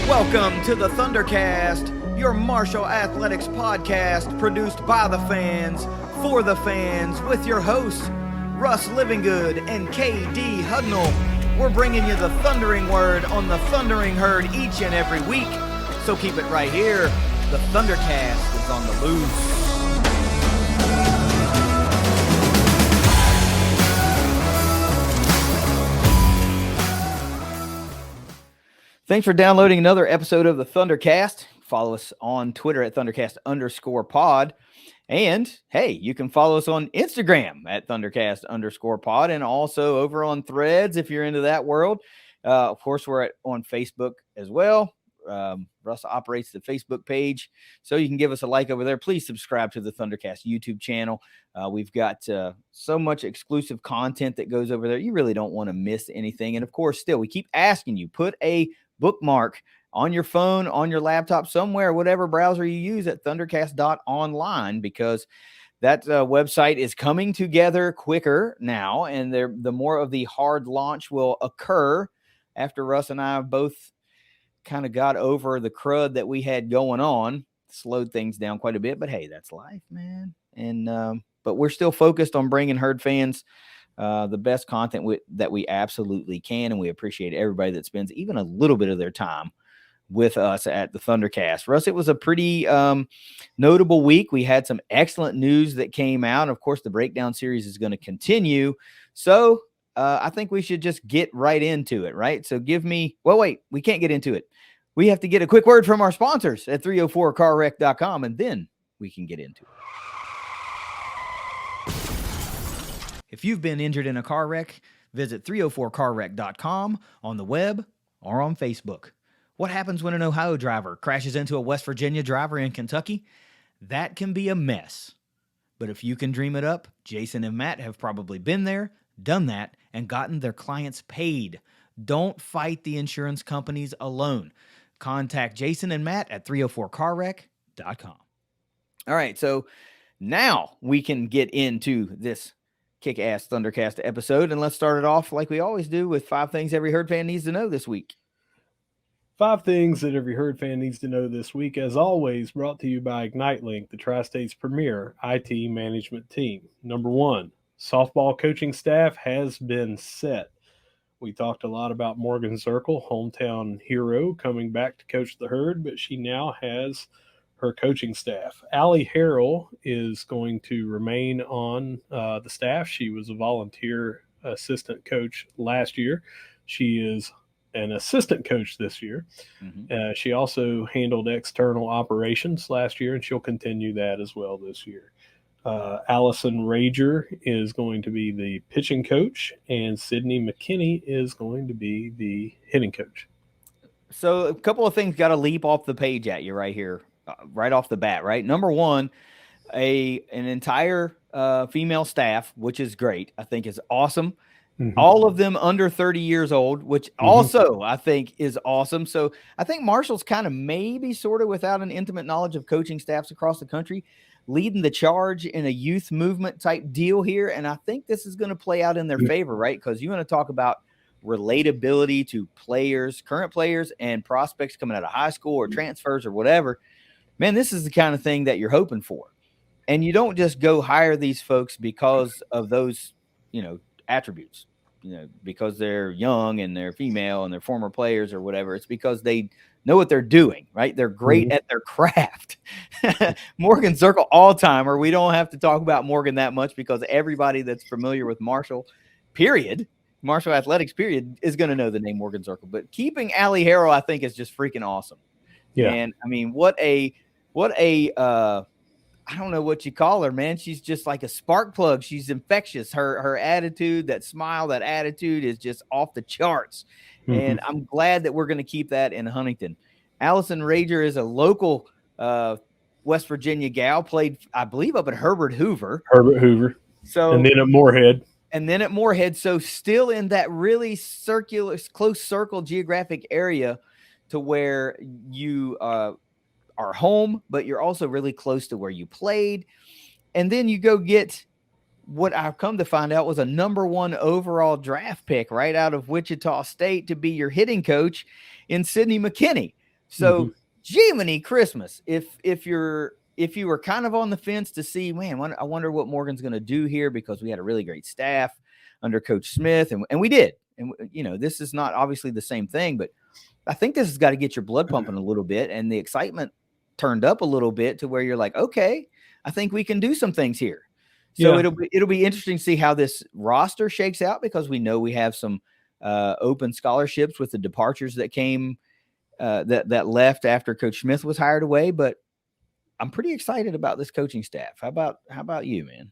Welcome to the ThunderCast, your Marshall Athletics podcast produced by the fans, for the fans, with your hosts, Russ Livingood and KD Hudnall. We're bringing you the thundering word on the thundering herd each and every week, so keep it right here. The ThunderCast is on the loose. Thanks for downloading another episode of the ThunderCast. Follow us on Twitter at ThunderCast_pod. And hey, you can follow us on Instagram at ThunderCast_pod and also over on Threads if you're into that world. Of course, we're on Facebook as well. Russ operates the Facebook page, so you can give us a like over there. Please subscribe to the ThunderCast YouTube channel. We've got so much exclusive content that goes over there. You really don't want to miss anything. And of course, still, we keep asking you, put a bookmark on your phone, on your laptop, somewhere, whatever browser you use at thundercast.online, because that website is coming together quicker now, and the more of the hard launch will occur after Russ and I have both kind of got over the crud that we had going on, slowed things down quite a bit, but hey, that's life, man. And but we're still focused on bringing herd fans the best content that we absolutely can, and we appreciate everybody that spends even a little bit of their time with us at the ThunderCast. Russ, it was a pretty notable week. We had some excellent news that came out. Of course, the breakdown series is going to continue, so I think we should just get right into it, right? So wait, we can't get into it. We have to get a quick word from our sponsors at 304carwreck.com, and then we can get into it. If you've been injured in a car wreck, visit 304carwreck.com on the web or on Facebook. What happens when an Ohio driver crashes into a West Virginia driver in Kentucky? That can be a mess. But if you can dream it up, Jason and Matt have probably been there, done that, and gotten their clients paid. Don't fight the insurance companies alone. Contact Jason and Matt at 304carwreck.com. All right, so now we can get into this kick-ass ThunderCast episode, and let's start it off like we always do with 5 things every herd fan needs to know this week. 5 things that every herd fan needs to know this week, as always, brought to you by IgniteLink, the Tri-State's premier IT management team. Number 1, softball coaching staff has been set. We talked a lot about Morgan Zirkle, hometown hero, coming back to coach the herd, but she now has her coaching staff. Allie Harrell is going to remain on the staff. She was a volunteer assistant coach last year. She is an assistant coach this year. Mm-hmm. She also handled external operations last year, and she'll continue that as well this year. Allison Rager is going to be the pitching coach, and Sydney McKinney is going to be the hitting coach. So a couple of things got to leap off the page at you right here, right off the bat, right? Number 1, an entire female staff, which is great. I think is awesome. Mm-hmm. All of them under 30 years old, which also I think is awesome. So I think Marshall's kind of maybe sort of without an intimate knowledge of coaching staffs across the country, leading the charge in a youth movement type deal here. And I think this is going to play out in their favor, right? Because you want to talk about relatability to players, current players, and prospects coming out of high school or transfers or whatever. Man, this is the kind of thing that you're hoping for. And you don't just go hire these folks because of those, attributes, because they're young and they're female and they're former players or whatever. It's because they know what they're doing, right? They're great at their craft. Morgan Zirkle, all-timer. We don't have to talk about Morgan that much because everybody that's familiar with Marshall Athletics, is going to know the name Morgan Zirkle. But keeping Allie Harrell, I think, is just freaking awesome. Yeah. And, I mean, what a I don't know what you call her, man. She's just like a spark plug. She's infectious. Her attitude, that smile, that attitude is just off the charts. Mm-hmm. And I'm glad that we're going to keep that in Huntington. Allison Rager is a local West Virginia gal, played, I believe, up at Herbert Hoover. So and then at Moorhead. So still in that really circular, close circle geographic area to where you are home, but you're also really close to where you played. And then you go get what I've come to find out was a number 1 overall draft pick right out of Wichita State to be your hitting coach in Sydney McKinney. So, Jiminy Christmas, if you were kind of on the fence to see, man, I wonder what Morgan's going to do here, because we had a really great staff under Coach Smith, and we did. And this is not obviously the same thing, but I think this has got to get your blood pumping a little bit, and the excitement turned up a little bit to where you're like, okay, I think we can do some things here. So it'll be interesting to see how this roster shakes out, because we know we have some open scholarships with the departures that came that left after Coach Smith was hired away. But I'm pretty excited about this coaching staff. How about you, man?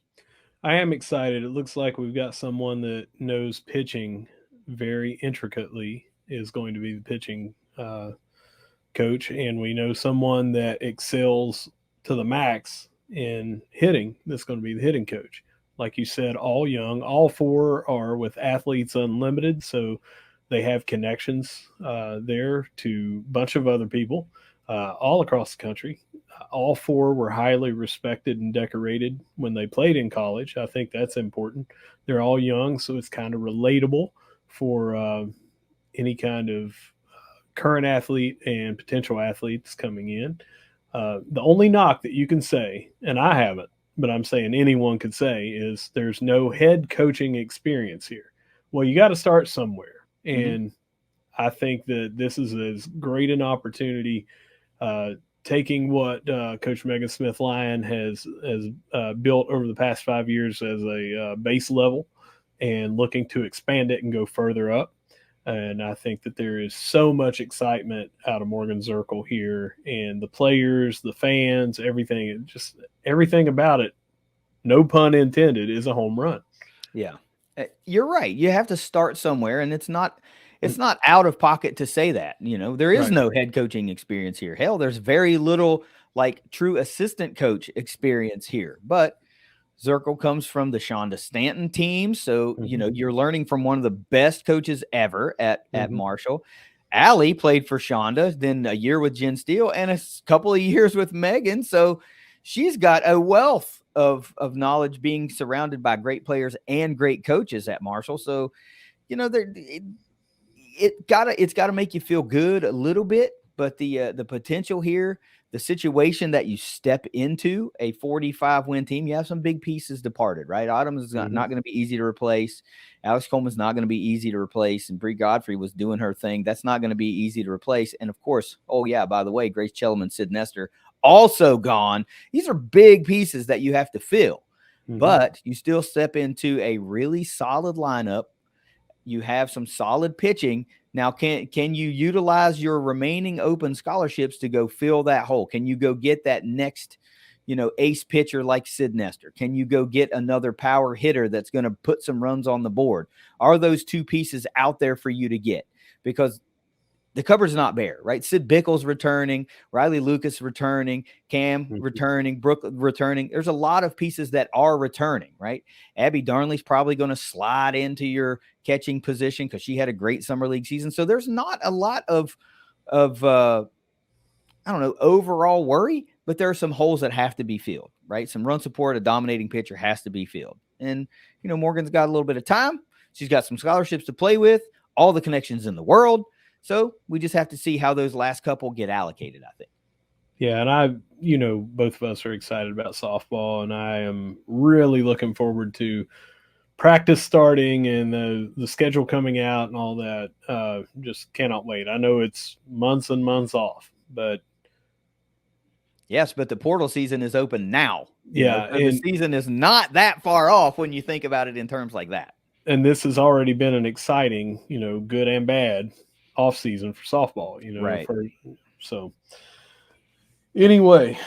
I am excited. It looks like we've got someone that knows pitching very intricately, is going to be the pitching coach, and we know someone that excels to the max in hitting. That's going to be the hitting coach. Like you said, all young. All four are with Athletes Unlimited, so they have connections there to a bunch of other people all across the country. All four were highly respected and decorated when they played in college. I think that's important. They're all young, so it's kind of relatable for any kind of current athlete and potential athletes coming in. The only knock that you can say, and I haven't, but I'm saying anyone could say, is there's no head coaching experience here. Well, you got to start somewhere. And I think that this is as great an opportunity, taking what Coach Megan Smith Lyon has built over the past 5 years as a base level, and looking to expand it and go further up. And I think that there is so much excitement out of Morgan Zirkle here, and the players, the fans, everything, just everything about it, no pun intended, is a home run. Yeah, you're right. You have to start somewhere, and it's not out of pocket to say that. There is no head coaching experience here. Hell, there's very little like true assistant coach experience here. But Zirkle comes from the Shonda Stanton team, so you're learning from one of the best coaches ever at Marshall. Allie played for Shonda, then a year with Jen Steele, and a couple of years with Megan. So she's got a wealth of knowledge, being surrounded by great players and great coaches at Marshall. So it's got to make you feel good a little bit, but the potential here, the situation that you step into, a 45-win team, you have some big pieces departed, right? Autumn is not going to be easy to replace. Alex Coleman's not going to be easy to replace, and Bree Godfrey was doing her thing. That's not going to be easy to replace. And of course, by the way, Grace Chelman, Sid Nestor also gone. These are big pieces that you have to fill, but you still step into a really solid lineup. You have some solid pitching. Now, can you utilize your remaining open scholarships to go fill that hole? Can you go get that next, ace pitcher like Sid Nestor? Can you go get another power hitter that's going to put some runs on the board? Are those two pieces out there for you to get? Because the cupboard's not bare, right? Sid Bickle's returning, Riley Lucas returning, Cam returning, Brooke returning. There's a lot of pieces that are returning, right? Abby Darnley's probably going to slide into your catching position because she had a great summer league season. So there's not a lot of overall worry, but there are some holes that have to be filled, right? Some run support, a dominating pitcher has to be filled. And, Morgan's got a little bit of time. She's got some scholarships to play with, all the connections in the world. So we just have to see how those last couple get allocated, I think. Yeah, and both of us are excited about softball, and I am really looking forward to practice starting and the schedule coming out and all that. Just cannot wait. I know it's months and months off, but yes, but the portal season is open now. Yeah, so the season is not that far off when you think about it in terms like that. And this has already been an exciting, good and bad off season for softball, right. So anyway,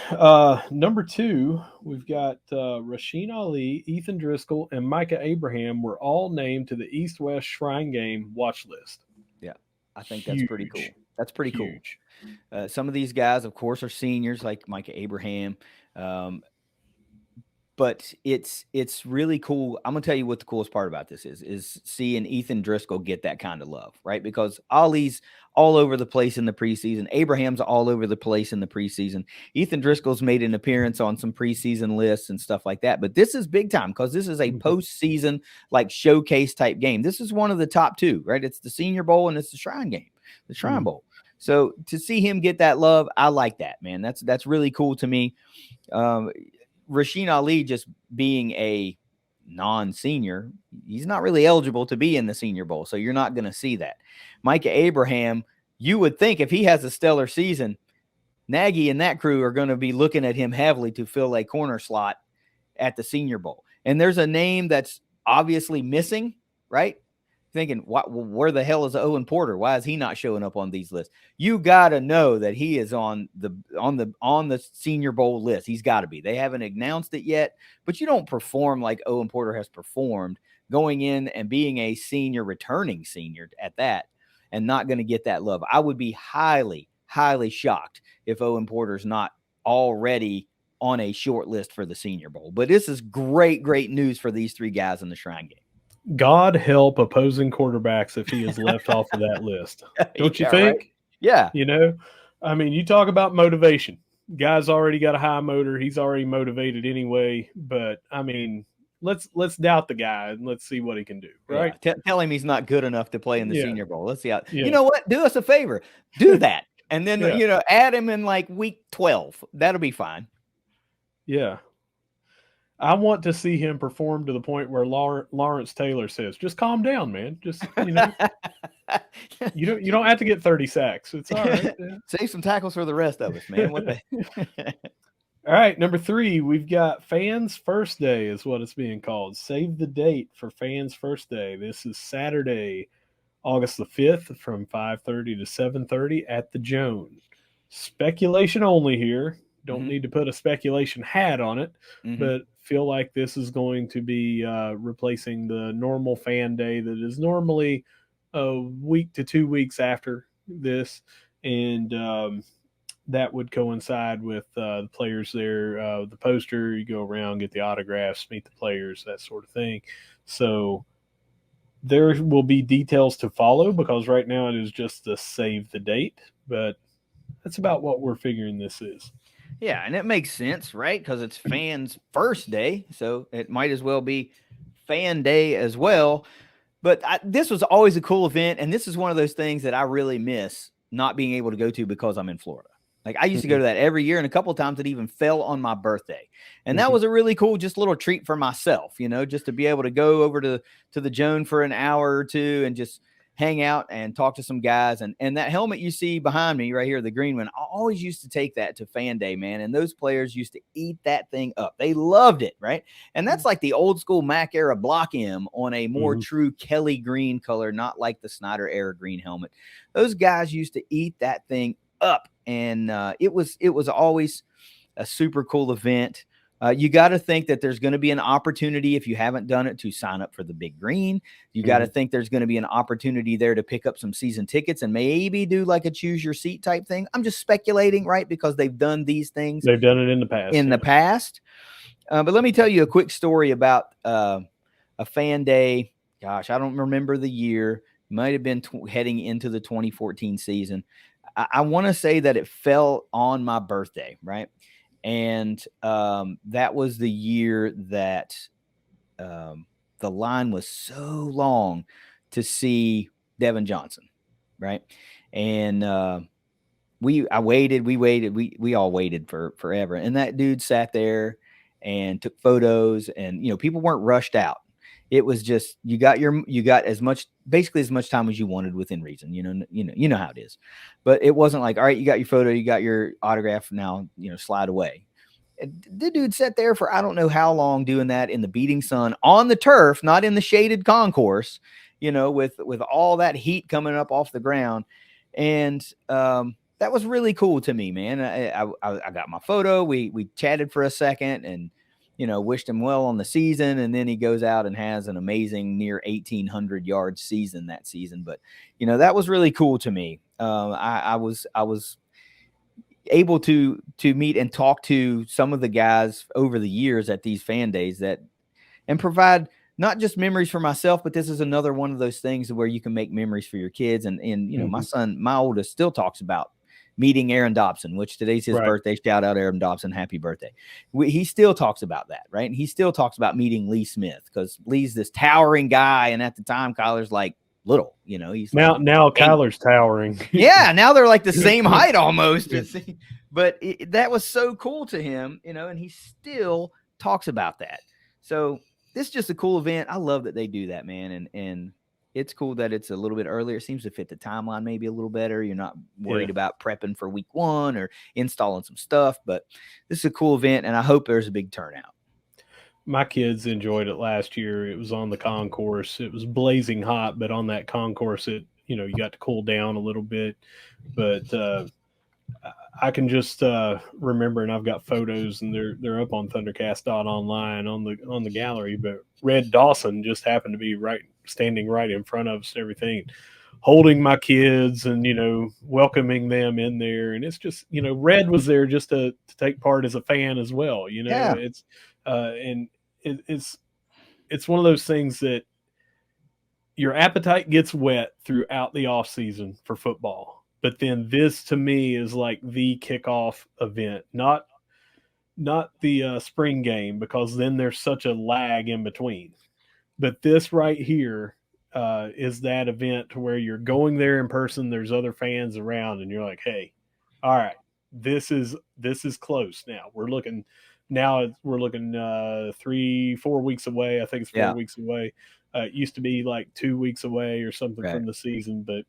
number 2, we've got Rasheen Ali, Ethan Driscoll, and Micah Abraham were all named to the East-West Shrine Game watch list. Yeah, I think that's pretty cool. That's pretty cool. Some of these guys, of course, are seniors like Micah Abraham. But it's really cool. I'm going to tell you what the coolest part about this is seeing Ethan Driscoll get that kind of love, right? Because Ollie's all over the place in the preseason. Abraham's all over the place in the preseason. Ethan Driscoll's made an appearance on some preseason lists and stuff like that. But this is big time because this is a postseason like showcase type game. This is one of the top 2, right? It's the Senior Bowl and it's the Shrine Game, the Shrine Bowl. So to see him get that love, I like that, man. That's really cool to me. Rasheen Ali just being a non-senior, he's not really eligible to be in the Senior Bowl, so you're not going to see that. Micah Abraham, you would think if he has a stellar season, Nagy and that crew are going to be looking at him heavily to fill a corner slot at the Senior Bowl. And there's a name that's obviously missing, right? Thinking, where the hell is Owen Porter? Why is he not showing up on these lists? You got to know that he is on the Senior Bowl list. He's got to be. They haven't announced it yet, but you don't perform like Owen Porter has performed, going in and being a senior, returning senior at that, and not going to get that love. I would be highly, highly shocked if Owen Porter's not already on a short list for the Senior Bowl. But this is great, great news for these three guys in the Shrine Game. God help opposing quarterbacks if he is left off of that list. Don't you think? Right? Yeah. You know, I mean, you talk about motivation. Guy's already got a high motor. He's already motivated anyway. But, I mean, let's doubt the guy and let's see what he can do, right? Yeah. Tell him he's not good enough to play in the Senior Bowl. Let's see how. Yeah. You know what? Do us a favor. Do that. And then, add him in like week 12. That'll be fine. Yeah. I want to see him perform to the point where Lawrence Taylor says, "Just calm down, man. Just you don't have to get 30 sacks. It's all right. Save some tackles for the rest of us, man." What the? All right, number 3, we've got Fans First Day is what it's being called. Save the date for Fans First Day. This is Saturday, August the 5th, from 5:30 to 7:30 at the Joan. Speculation only here. Don't need to put a speculation hat on it, but feel like this is going to be replacing the normal fan day that is normally a week to 2 weeks after this. And that would coincide with the players there, the poster, you go around, get the autographs, meet the players, that sort of thing. So there will be details to follow because right now it is just the save the date, but that's about what we're figuring this is. Yeah, and it makes sense, right? Because it's Fans First Day, so it might as well be Fan Day as well. But this was always a cool event, and this is one of those things that I really miss not being able to go to because I'm in Florida. Like I used to go to that every year, and a couple of times it even fell on my birthday. And that was a really cool, just little treat for myself, just to be able to go over to the Joan for an hour or two and just hang out and talk to some guys. And that helmet you see behind me right here, the green one, I always used to take that to Fan Day, man. And those players used to eat that thing up. They loved it, right? And that's like the old school Mac era Block M on a more true Kelly green color, not like the Snyder era green helmet. Those guys used to eat that thing up. And it was always a super cool event. You got to think that there's going to be an opportunity, if you haven't done it, to sign up for the Big Green. You got to think there's going to be an opportunity there to pick up some season tickets and maybe do like a choose your seat type thing. I'm just speculating, right? Because they've done these things. They've done it in the past. But let me tell you a quick story about a Fan Day. Gosh, I don't remember the year. Might have been heading into the 2014 season. I want to say that it fell on my birthday, right? And that was the year that the line was so long to see Devin Johnson, right? And we all waited for forever. And that dude sat there and took photos, and people weren't rushed out. It was just you got as much time as you wanted within reason. You know how it is. But it wasn't like, all right, you got your photo, you got your autograph, now slide away. The dude sat there for I don't know how long doing that in the beating sun on the turf, not in the shaded concourse, with all that heat coming up off the ground. And that was really cool to me, man. I got my photo. We chatted for a second and wished him well on the season, and then he goes out and has an amazing near 1,800 yard season that season. But that was really cool to me. I was able to meet and talk to some of the guys over the years at these Fan Days and provide not just memories for myself, but this is another one of those things where you can make memories for your kids. And my son, my oldest, still talks about meeting Aaron Dobson, which today's his birthday. Shout out Aaron Dobson. Happy birthday. He still talks about that, right? And he still talks about meeting Lee Smith because Lee's this towering guy. And at the time, Kyler's like little. You know, he's now like Kyler's towering. yeah, now they're like the same height almost. But that was so cool to him, you know, and he still talks about that. So this is just a cool event. I love that they do that, man. And it's cool that it's a little bit earlier. It seems to fit the timeline maybe a little better. You're not worried about prepping for week 1 or installing some stuff, but this is a cool event, and I hope there's a big turnout. My kids enjoyed it last year. It was on the concourse. It was blazing hot, but on that concourse, you got to cool down a little bit. But I can just remember, and I've got photos, and they're up on ThunderCast.online on the gallery. But Red Dawson just happened to be standing right in front of us and everything, holding my kids and welcoming them in there. And it's just Red was there just to take part as a fan as well. Yeah. It's and it's one of those things that your appetite gets whet throughout the off season for football. But then this to me is like the kickoff event, not the spring game, because then there's such a lag in between. But this right here is that event where you're going there in person. There's other fans around, and you're like, hey, all right, this is close now. We're looking 3-4 weeks away. I think it's 4 weeks away. It used to be like 2 weeks away or something from the season, but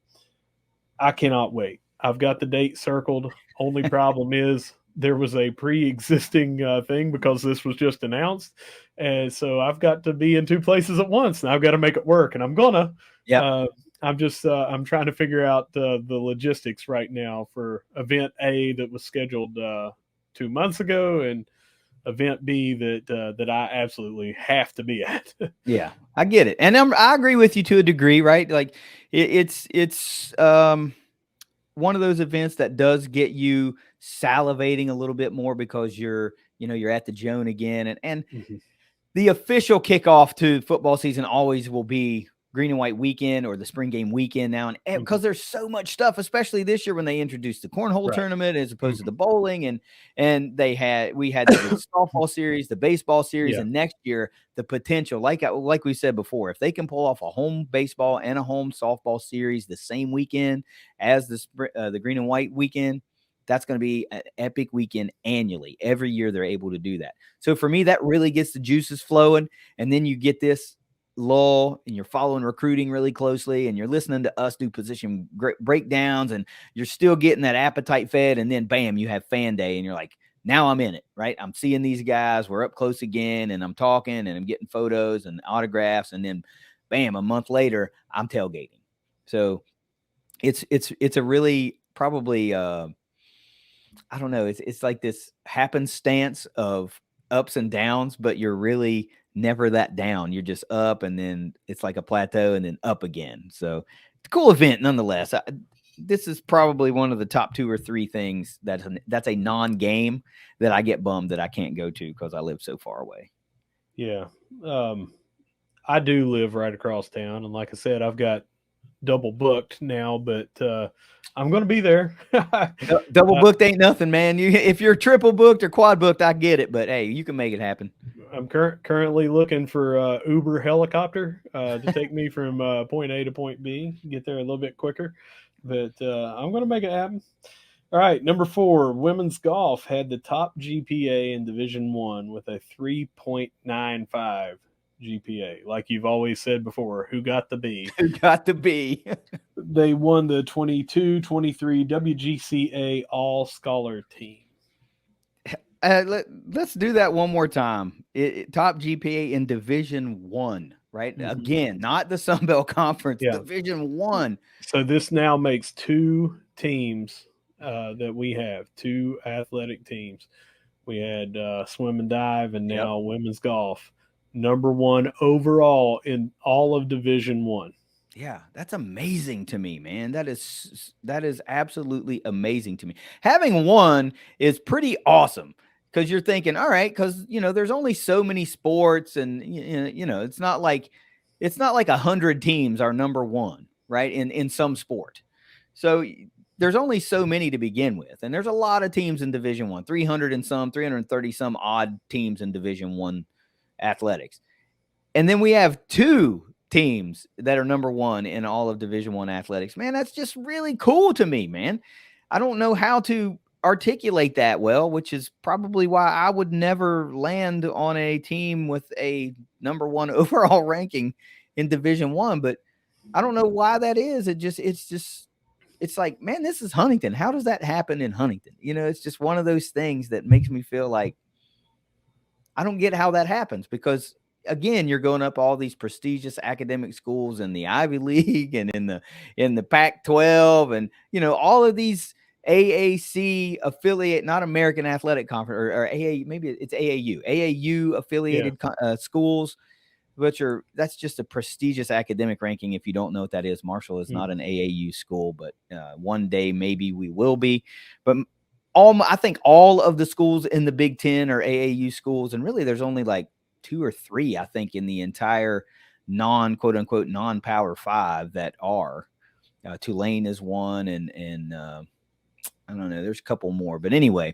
I cannot wait. I've got the date circled. Only problem is there was a pre-existing thing because this was just announced. And so I've got to be in 2 places at once, and I've got to make it work, and I'm gonna. Yeah. I'm just I'm trying to figure out the logistics right now for event A that was scheduled 2 months ago, and event B that I absolutely have to be at. Yeah, I get it. And I agree with you to a degree, right? Like it's one of those events that does get you salivating a little bit more because you're at the Joan again. And the official kickoff to football season always will be green and white weekend or the spring game weekend now. And because there's so much stuff, especially this year when they introduced the cornhole tournament as opposed to the bowling, and we had the softball series, the baseball series, and next year the potential, like we said before, if they can pull off a home baseball and a home softball series the same weekend as the green and white weekend, that's going to be an epic weekend annually. Every year they're able to do that. So for me, that really gets the juices flowing. And then you get this lull, and you're following recruiting really closely, and you're listening to us do position breakdowns, and you're still getting that appetite fed. And then bam, you have fan day, and you're like, now I'm in it, right? I'm seeing these guys. We're up close again, and I'm talking, and I'm getting photos and autographs. And then bam, a month later, I'm tailgating. So it's a really probably I don't know. It's like this happenstance of ups and downs, but you're really never that down. You're just up, and then it's like a plateau, and then up again. So it's a cool event nonetheless. This is probably one of the top 2 or 3 things that's a non-game that I get bummed that I can't go to because I live so far away. Yeah. I do live right across town, and like I said, I've got double booked now, but I'm going to be there. Double booked ain't nothing, man. If you're triple booked or quad booked, I get it, but hey, you can make it happen. I'm currently looking for Uber helicopter to take me from point A to point B, get there a little bit quicker, but I'm going to make it happen. All right, number 4, women's golf had the top GPA in Division I with a 3.95 GPA. Like you've always said before, who got the B? Who got the B? They won the 22-23 WGCA All-Scholar Team. Let's do that one more time. Top GPA in Division I, right? Again, not the Sun Belt Conference, Division I. So this now makes 2 teams that we have, 2 athletic teams. We had swim and dive, and now women's golf. Number 1 overall in all of Division I. Yeah, that's amazing to me, man. That is absolutely amazing to me. Having won is pretty awesome because you're thinking, all right, because there's only so many sports, and it's not like 100 teams are number 1, right? In some sport, so there's only so many to begin with, and there's a lot of teams in Division I, 330 some odd teams in Division I athletics. And then we have 2 teams that are number one in all of Division One athletics. Man, that's just really cool to me, man. I don't know how to articulate that well, which is probably why I would never land on a team with a number one overall ranking in Division One. But I don't know why that is. It's like, man, this is Huntington. How does that happen in Huntington? It's just one of those things that makes me feel like I don't get how that happens because again, you're going up all these prestigious academic schools in the Ivy League and in the Pac-12 and all of these AAC affiliate, not American Athletic Conference or AA, maybe it's AAU affiliated schools, that's just a prestigious academic ranking. If you don't know what that is, Marshall is not an AAU school, but one day maybe we will be. But I think all of the schools in the Big Ten are AAU schools, and really there's only like 2 or 3, I think, in the entire quote unquote non-Power 5 that are. Tulane is one, and I don't know. There's a couple more, but anyway,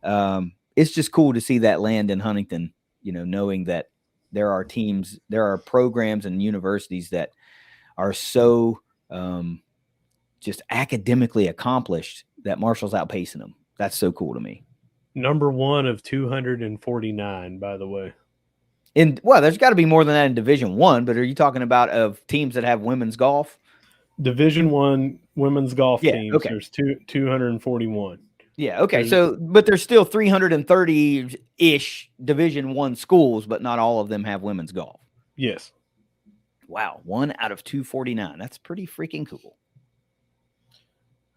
it's just cool to see that land in Huntington. Knowing that there are teams, there are programs and universities that are so just academically accomplished that Marshall's outpacing them. That's so cool to me. Number one of 249, by the way. There's got to be more than that in Division One. But are you talking about of teams that have women's golf? Division One women's golf teams. Okay. There's 241. Yeah. Okay. But there's still 330-ish Division One schools, but not all of them have women's golf. Yes. Wow. 1 out of 249. That's pretty freaking cool.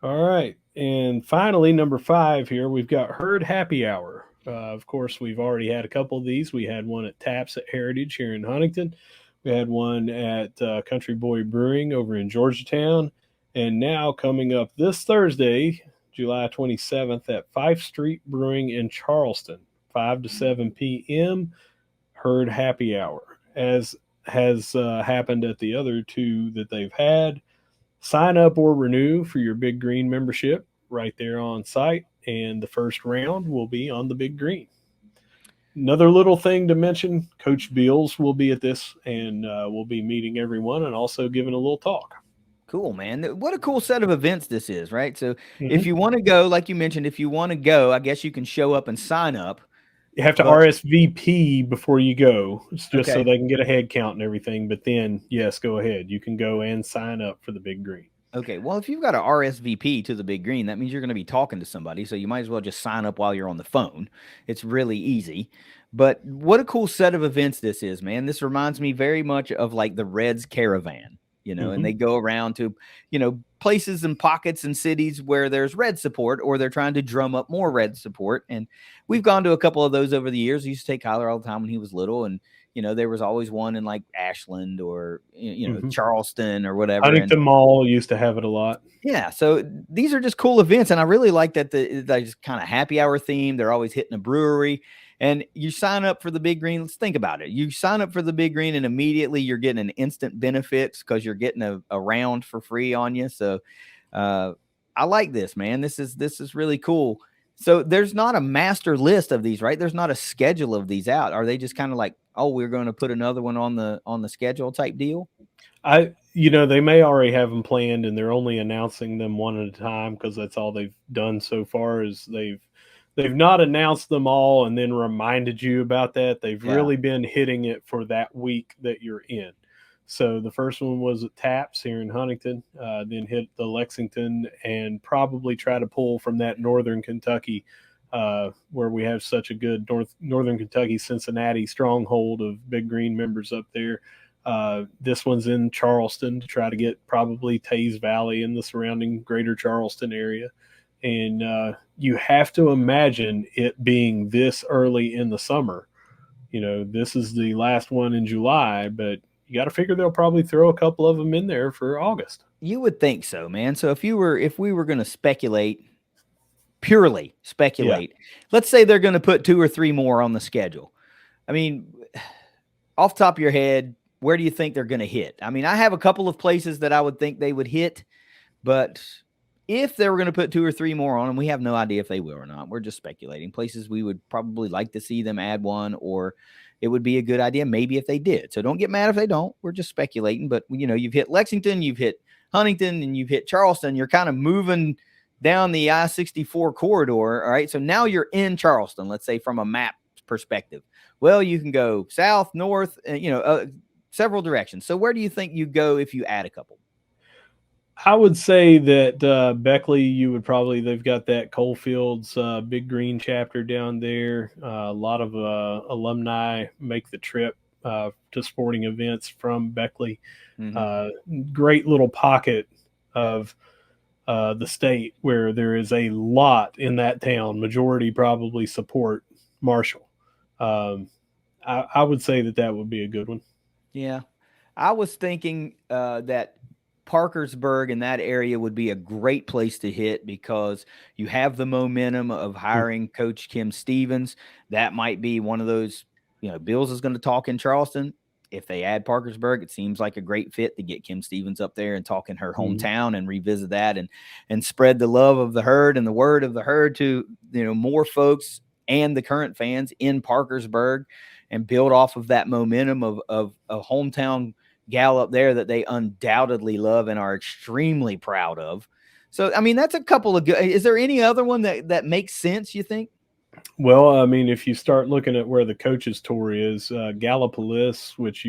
All right. And finally, number 5 here, we've got Herd Happy Hour. Of course, we've already had a couple of these. We had one at Taps at Heritage here in Huntington. We had one at Country Boy Brewing over in Georgetown. And now coming up this Thursday, July 27th at 5th Street Brewing in Charleston, 5 to 7 p.m., Herd Happy Hour. As has happened at the other 2 that they've had, sign up or renew for your Big Green membership right there on site, and the first round will be on the Big Green. Another little thing to mention, Coach Beals will be at this, and we'll be meeting everyone and also giving a little talk. Cool, man. What a cool set of events this is, right? So if you want to go, like you mentioned, if you want to go, I guess you can show up and sign up. You have to RSVP before you go, just so they can get a head count and everything. But then, yes, go ahead. You can go and sign up for the Big Green. Okay, well, if you've got a RSVP to the Big Green, that means you're going to be talking to somebody, so you might as well just sign up while you're on the phone. It's really easy. But what a cool set of events this is, man. This reminds me very much of like the Reds Caravan, and they go around to, places and pockets and cities where there's Red support or they're trying to drum up more Red support. And we've gone to a couple of those over the years. I used to take Kyler all the time when he was little, and there was always one in like Ashland or, Charleston or whatever. Huntington Mall used to have it a lot. Yeah. So these are just cool events. And I really like that they're just kind of happy hour theme. They're always hitting a brewery, and you sign up for the Big Green. Let's think about it. You sign up for the Big Green and immediately you're getting an instant benefits because you're getting a round for free on you. So I like this, man. This is really cool. So there's not a master list of these, right? There's not a schedule of these out. Are they just kind of like, oh, we're going to put another one on the schedule type deal? They may already have them planned and they're only announcing them one at a time because that's all they've done so far is they've not announced them all and then reminded you about that. They've really been hitting it for that week that you're in. So the first one was at Taps here in Huntington, then hit the Lexington, and probably try to pull from that Northern Kentucky, where we have such a good Northern Kentucky, Cincinnati stronghold of Big Green members up there. This one's in Charleston to try to get probably Taze Valley and the surrounding greater Charleston area. And you have to imagine it being this early in the summer. This is the last one in July, but you got to figure they'll probably throw a couple of them in there for August. You would think so, man. So if we were going to purely speculate, let's say they're going to put 2 or 3 more on the schedule. I mean, off the top of your head, where do you think they're going to hit? I mean, I have a couple of places that I would think they would hit, but if they were going to put 2 or 3 more on them, we have no idea if they will or not. We're just speculating. Places we would probably like to see them add one, or it would be a good idea maybe if they did. So don't get mad if they don't. We're just speculating. But, you've hit Lexington, you've hit Huntington, and you've hit Charleston. You're kind of moving down the I-64 corridor. All right. So now you're in Charleston, let's say from a map perspective. Well, you can go south, north, several directions. So where do you think you go if you add a couple? I would say that Beckley, they've got that Coalfields Big Green chapter down there. A lot of alumni make the trip to sporting events from Beckley. Great little pocket of the state where there is a lot in that town. Majority probably support Marshall. I would say that would be a good one. Yeah. I was thinking that Parkersburg in that area would be a great place to hit because you have the momentum of hiring Coach Kim Stevens. That might be one of those, Bills is going to talk in Charleston. If they add Parkersburg, it seems like a great fit to get Kim Stevens up there and talk in her hometown and revisit that and spread the love of the herd and the word of the herd to, more folks and the current fans in Parkersburg and build off of that momentum of a hometown gal up there that they undoubtedly love and are extremely proud of. So, I mean, that's a couple of good. Is there any other one that makes sense, you think? Well, I mean, if you start looking at where the coaches tour is, Gallipolis, which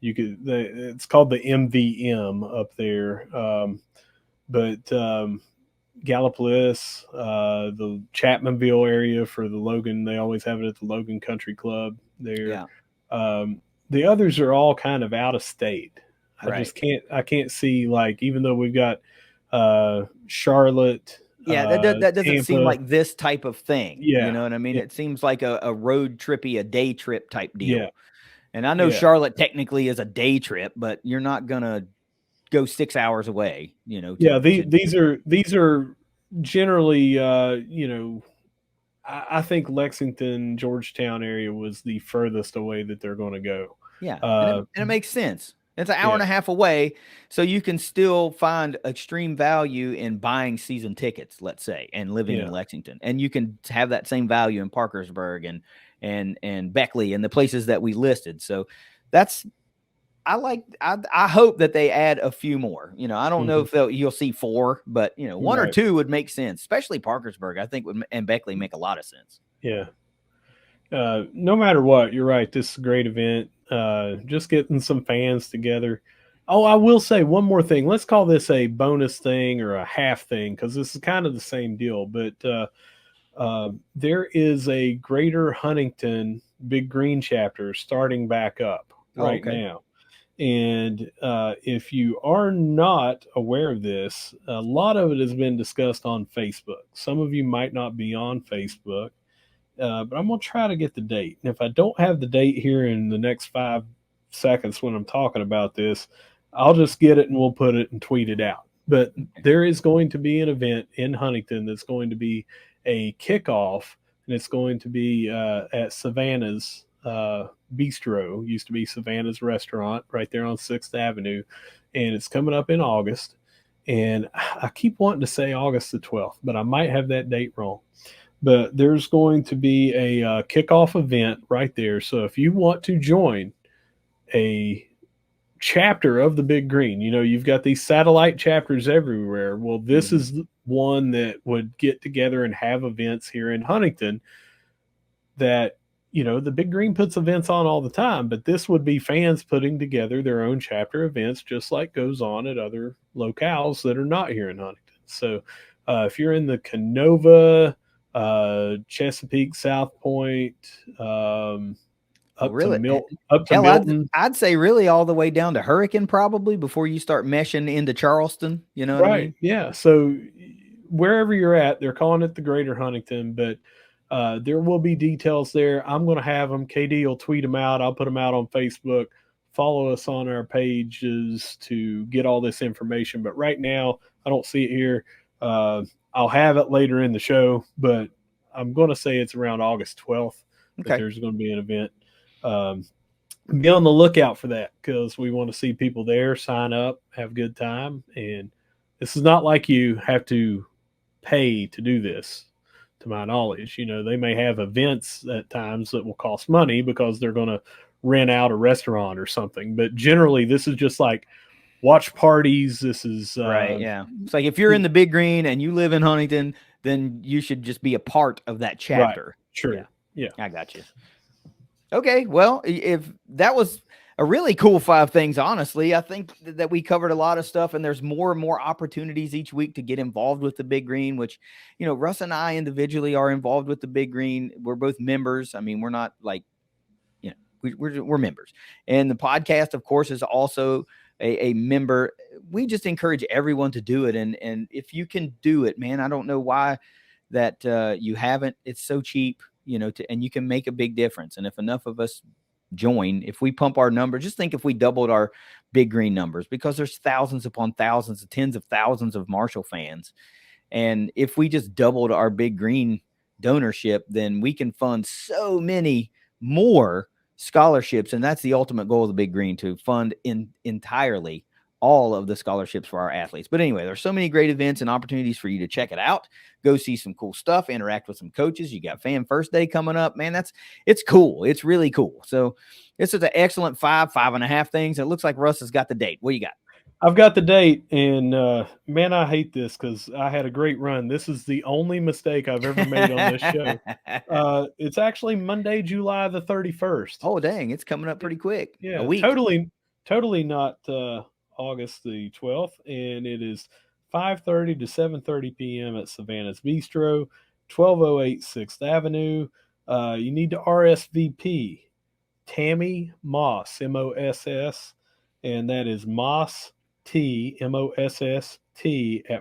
it's called the MVM up there. But Gallipolis, the Chapmanville area for the Logan, they always have it at the Logan Country Club there. Yeah. The others are all kind of out of state. I can't see, like, even though we've got Charlotte. Yeah, that doesn't Tampa. seem like this type of thing. Yeah. You know what I mean? Yeah. It seems like a road trippy, a day trip type deal. Yeah. And I know Charlotte technically is a day trip, but you're not going to go 6 hours away, these are generally, I think Lexington, Georgetown area was the furthest away that they're going to go. Yeah, and it makes sense. It's an hour and a half away, so you can still find extreme value in buying season tickets, let's say, and living in Lexington. And you can have that same value in Parkersburg and Beckley and the places that we listed. So I hope that they add a few more. I don't know if you'll see 4, but one or 2 would make sense, especially Parkersburg. I think and Beckley make a lot of sense. Yeah. No matter what, you're right. This is a great event. Just getting some fans together. Oh, I will say one more thing. Let's call this a bonus thing or a half thing because this is kind of the same deal. But there is a Greater Huntington Big Green chapter starting back up right now. And if you are not aware of this, a lot of it has been discussed on Facebook. Some of you might not be on Facebook. But I'm going to try to get the date. And if I don't have the date here in the next 5 seconds when I'm talking about this, I'll just get it and we'll put it and tweet it out. But there is going to be an event in Huntington that's going to be a kickoff, and it's going to be at Savannah's Bistro. Used to be Savannah's Restaurant right there on 6th Avenue. And it's coming up in August. And I keep wanting to say August the 12th, but I might have that date wrong. But there's going to be a kickoff event right there. So if you want to join a chapter of the Big Green, you've got these satellite chapters everywhere. Well, this is one that would get together and have events here in Huntington that, the Big Green puts events on all the time, but this would be fans putting together their own chapter events, just like goes on at other locales that are not here in Huntington. So if you're in the Canova, Chesapeake, South Point, up to Milton. I'd say really all the way down to Hurricane probably before you start meshing into Charleston. You know what I mean? Yeah. So wherever you're at, they're calling it the Greater Huntington, but there will be details there. I'm going to have them. KD will tweet them out. I'll put them out on Facebook. Follow us on our pages to get all this information. But right now, I don't see it here. I'll have it later in the show, but I'm going to say it's around August 12th that there's going to be an event. Be on the lookout for that because we want to see people there, sign up, have a good time. And this is not like you have to pay to do this. to my knowledge. They may have events at times that will cost money because they're going to rent out a restaurant or something. But generally, this is just like watch parties. This is Right. Yeah. It's like if you're in the Big Green and you live in Huntington, then you should just be a part of that right. chapter. True. Yeah. Yeah. I got you. Okay. Well, if that was a really cool 5 things, honestly, I think that we covered a lot of stuff, and there's more and more opportunities each week to get involved with the Big Green, which, Russ and I individually are involved with the Big Green. We're both members. I mean, we're not like, we're members. And the podcast, of course, is also a member. We just encourage everyone to do it. And if you can do it, man, I don't know why that you haven't. It's so cheap, and you can make a big difference. And if enough of us join, if we pump our numbers, just think if we doubled our Big Green numbers, because there's thousands upon thousands, tens of thousands of Marshall fans. And if we just doubled our Big Green donorship, then we can fund so many more scholarships. And that's the ultimate goal of the Big Green, to fund entirely all of the scholarships for our athletes. But anyway, there's so many great events and opportunities for you to check it out. Go see some cool stuff, interact with some coaches. You got Fan First Day coming up, man. It's cool. It's really cool. So this is an excellent 5.5 things. It looks like Russ has got the date. What do you got? I've got the date, and man, I hate this because I had a great run. This is the only mistake I've ever made on this show. It's actually Monday, July the 31st. Oh, dang. It's coming up pretty quick. Yeah, A week. totally not August the 12th, and it is 5:30 to 7:30 p.m. at Savannah's Bistro, 1208 6th Avenue. You need to RSVP. Tammy Moss, Moss, and that is Moss T, at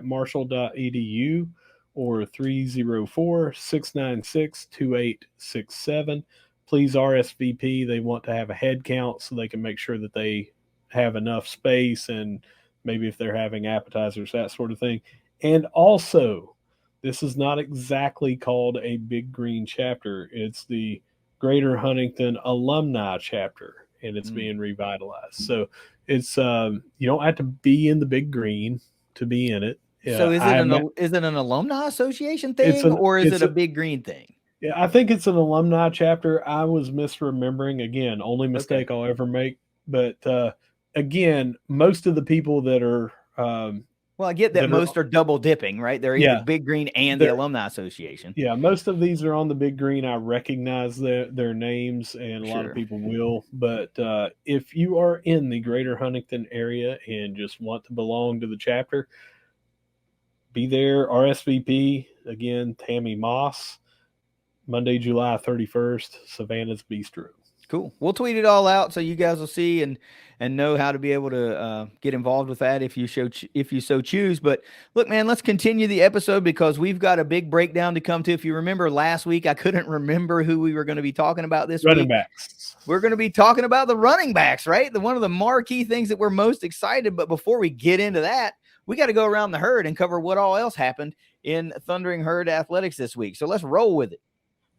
marshall.edu, or 304-696-2867. Please RSVP. They want to have a head count so they can make sure that they have enough space, and maybe if they're having appetizers, that sort of thing. And also, this is not exactly called a Big Green chapter. It's the Greater Huntington Alumni chapter, and it's being revitalized. So it's you don't have to be in the Big Green to be in it. So is it an alumni association thing, or is it a Big Green thing? Yeah, I think it's an alumni chapter. I was misremembering. Again, only mistake I'll ever make. But again, most of the people that are well, I get that most are double dipping, right? They're either Big Green and the Alumni Association. Yeah, most of these are on the Big Green. I recognize their names, and a lot of people will. But if you are in the Greater Huntington area and just want to belong to the chapter, be there. RSVP. Again, Tammy Moss, Monday, July 31st, Savannah's Bistro. Cool. We'll tweet it all out so you guys will see and know how to be able to get involved with that if you so choose. But look, man, let's continue the episode because we've got a big breakdown to come to. If you remember last week, I couldn't remember who we were going to be talking about this week. Running backs. We're going to be talking about the running backs, right? One of the marquee things that we're most excited. But before we get into that, we got to go around the herd and cover what all else happened in Thundering Herd Athletics this week. So let's roll with it.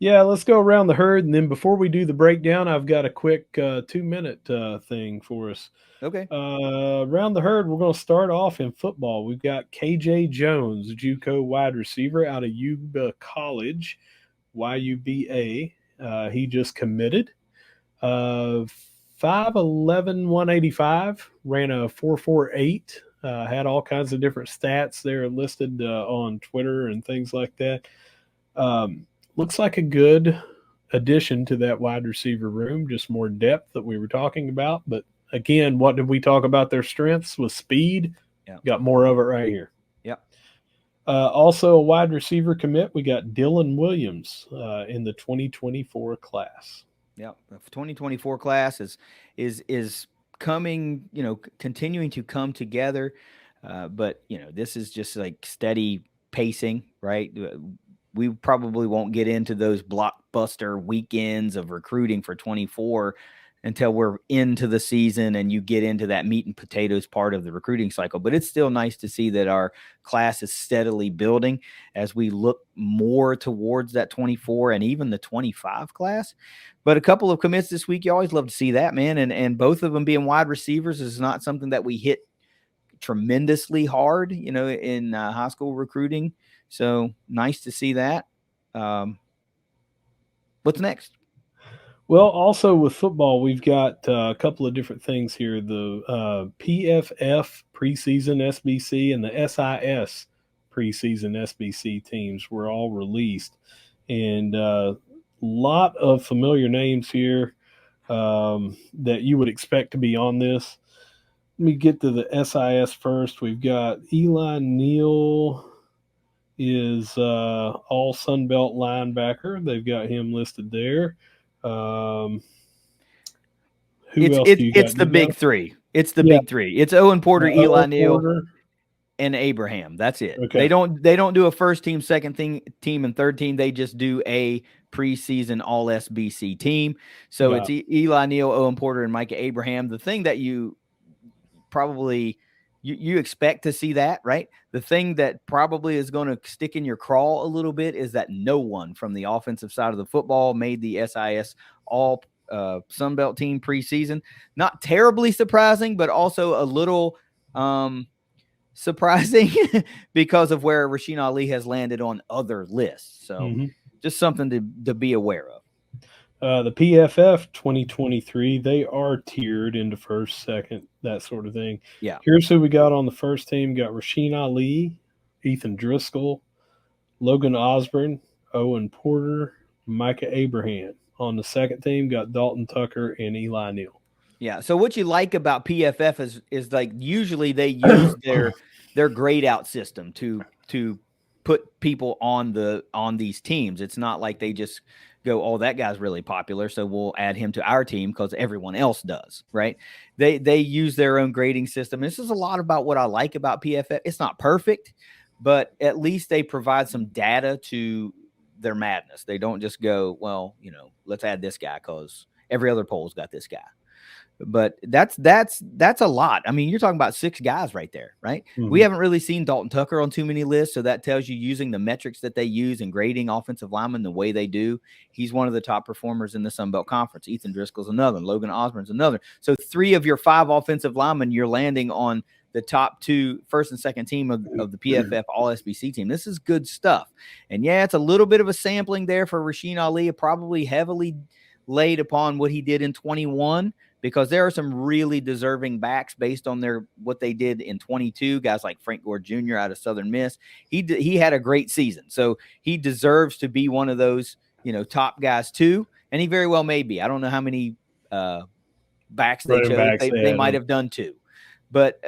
Yeah, let's go around the herd, and then before we do the breakdown, I've got a quick 2-minute thing for us. Okay. Around the herd, we're going to start off in football. We've got KJ Jones, JUCO wide receiver out of Yuba College, YUBA. He just committed. 5'11", 185, ran a 4.48. Had all kinds of different stats there listed on Twitter and things like that. Looks like a good addition to that wide receiver room, just more depth that we were talking about. But again, what did we talk about their strengths with speed? Yeah. Got more of it right here. Yeah. Also a wide receiver commit. We got Dylan Williams in the 2024 class. Yeah. The 2024 class is coming, continuing to come together. But this is just like steady pacing, right? We probably won't get into those blockbuster weekends of recruiting for 24 until we're into the season and you get into that meat and potatoes part of the recruiting cycle. But it's still nice to see that our class is steadily building as we look more towards that 24 and even the 25 class. But a couple of commits this week, you always love to see that, man. And both of them being wide receivers is not something that we hit tremendously hard, in high school recruiting. So nice to see that. What's next? Well, also with football, we've got a couple of different things here. The PFF preseason SBC and the SIS preseason SBC teams were all released. And a lot of familiar names here that you would expect to be on this. Let me get to the SIS first. We've got Eli Neal is all Sun Belt linebacker. They've got him listed there. Who else do you got? It's the big three. It's the Yeah. big three. It's Owen Porter, Eli Owen Neal, Porter. and Abraham. That's it. Okay. They don't do a first team, second team, and third team. They just do a preseason all SBC team. So Got it's Eli Neal, Owen Porter, and Micah Abraham. The thing that you probably you expect to see that, right? The thing that probably is going to stick in your craw a little bit is that no one from the offensive side of the football made the SIS all Sunbelt team preseason. Not terribly surprising, but also a little surprising because of where Rasheen Ali has landed on other lists. So just something to be aware of. The PFF 2023, they are tiered into first, second, that sort of thing. Yeah. Here's who we got on the first team. Got Rasheen Ali, Ethan Driscoll, Logan Osborne, Owen Porter, Micah Abraham. On the second team, got Dalton Tucker and Eli Neal. Yeah. So what you like about PFF is like usually they use their grade out system to put people on these teams. It's not like they just go, oh, that guy's really popular, so we'll add him to our team because everyone else does, right? They use their own grading system. This is a lot about what I like about PFF. It's not perfect, but at least they provide some data to their madness. They don't just go, well, let's add this guy because every other poll's got this guy. But that's a lot. I mean, you're talking about 6 guys right there, right? We haven't really seen Dalton Tucker on too many lists, so that tells you using the metrics that they use and grading offensive linemen the way they do. He's one of the top performers in the Sun Belt Conference. Ethan Driscoll's another. Logan Osborne's another. So 3 of your 5 offensive linemen, you're landing on the top 2 first and second team of the PFF All-SBC team. This is good stuff. And yeah, it's a little bit of a sampling there for Rasheen Ali, probably heavily laid upon what he did in 21. Because there are some really deserving backs based on what they did in 22. Guys like Frank Gore Jr. out of Southern Miss. He had a great season. So he deserves to be one of those, top guys too. And he very well may be. I don't know how many backs they chose. They might have done 2. But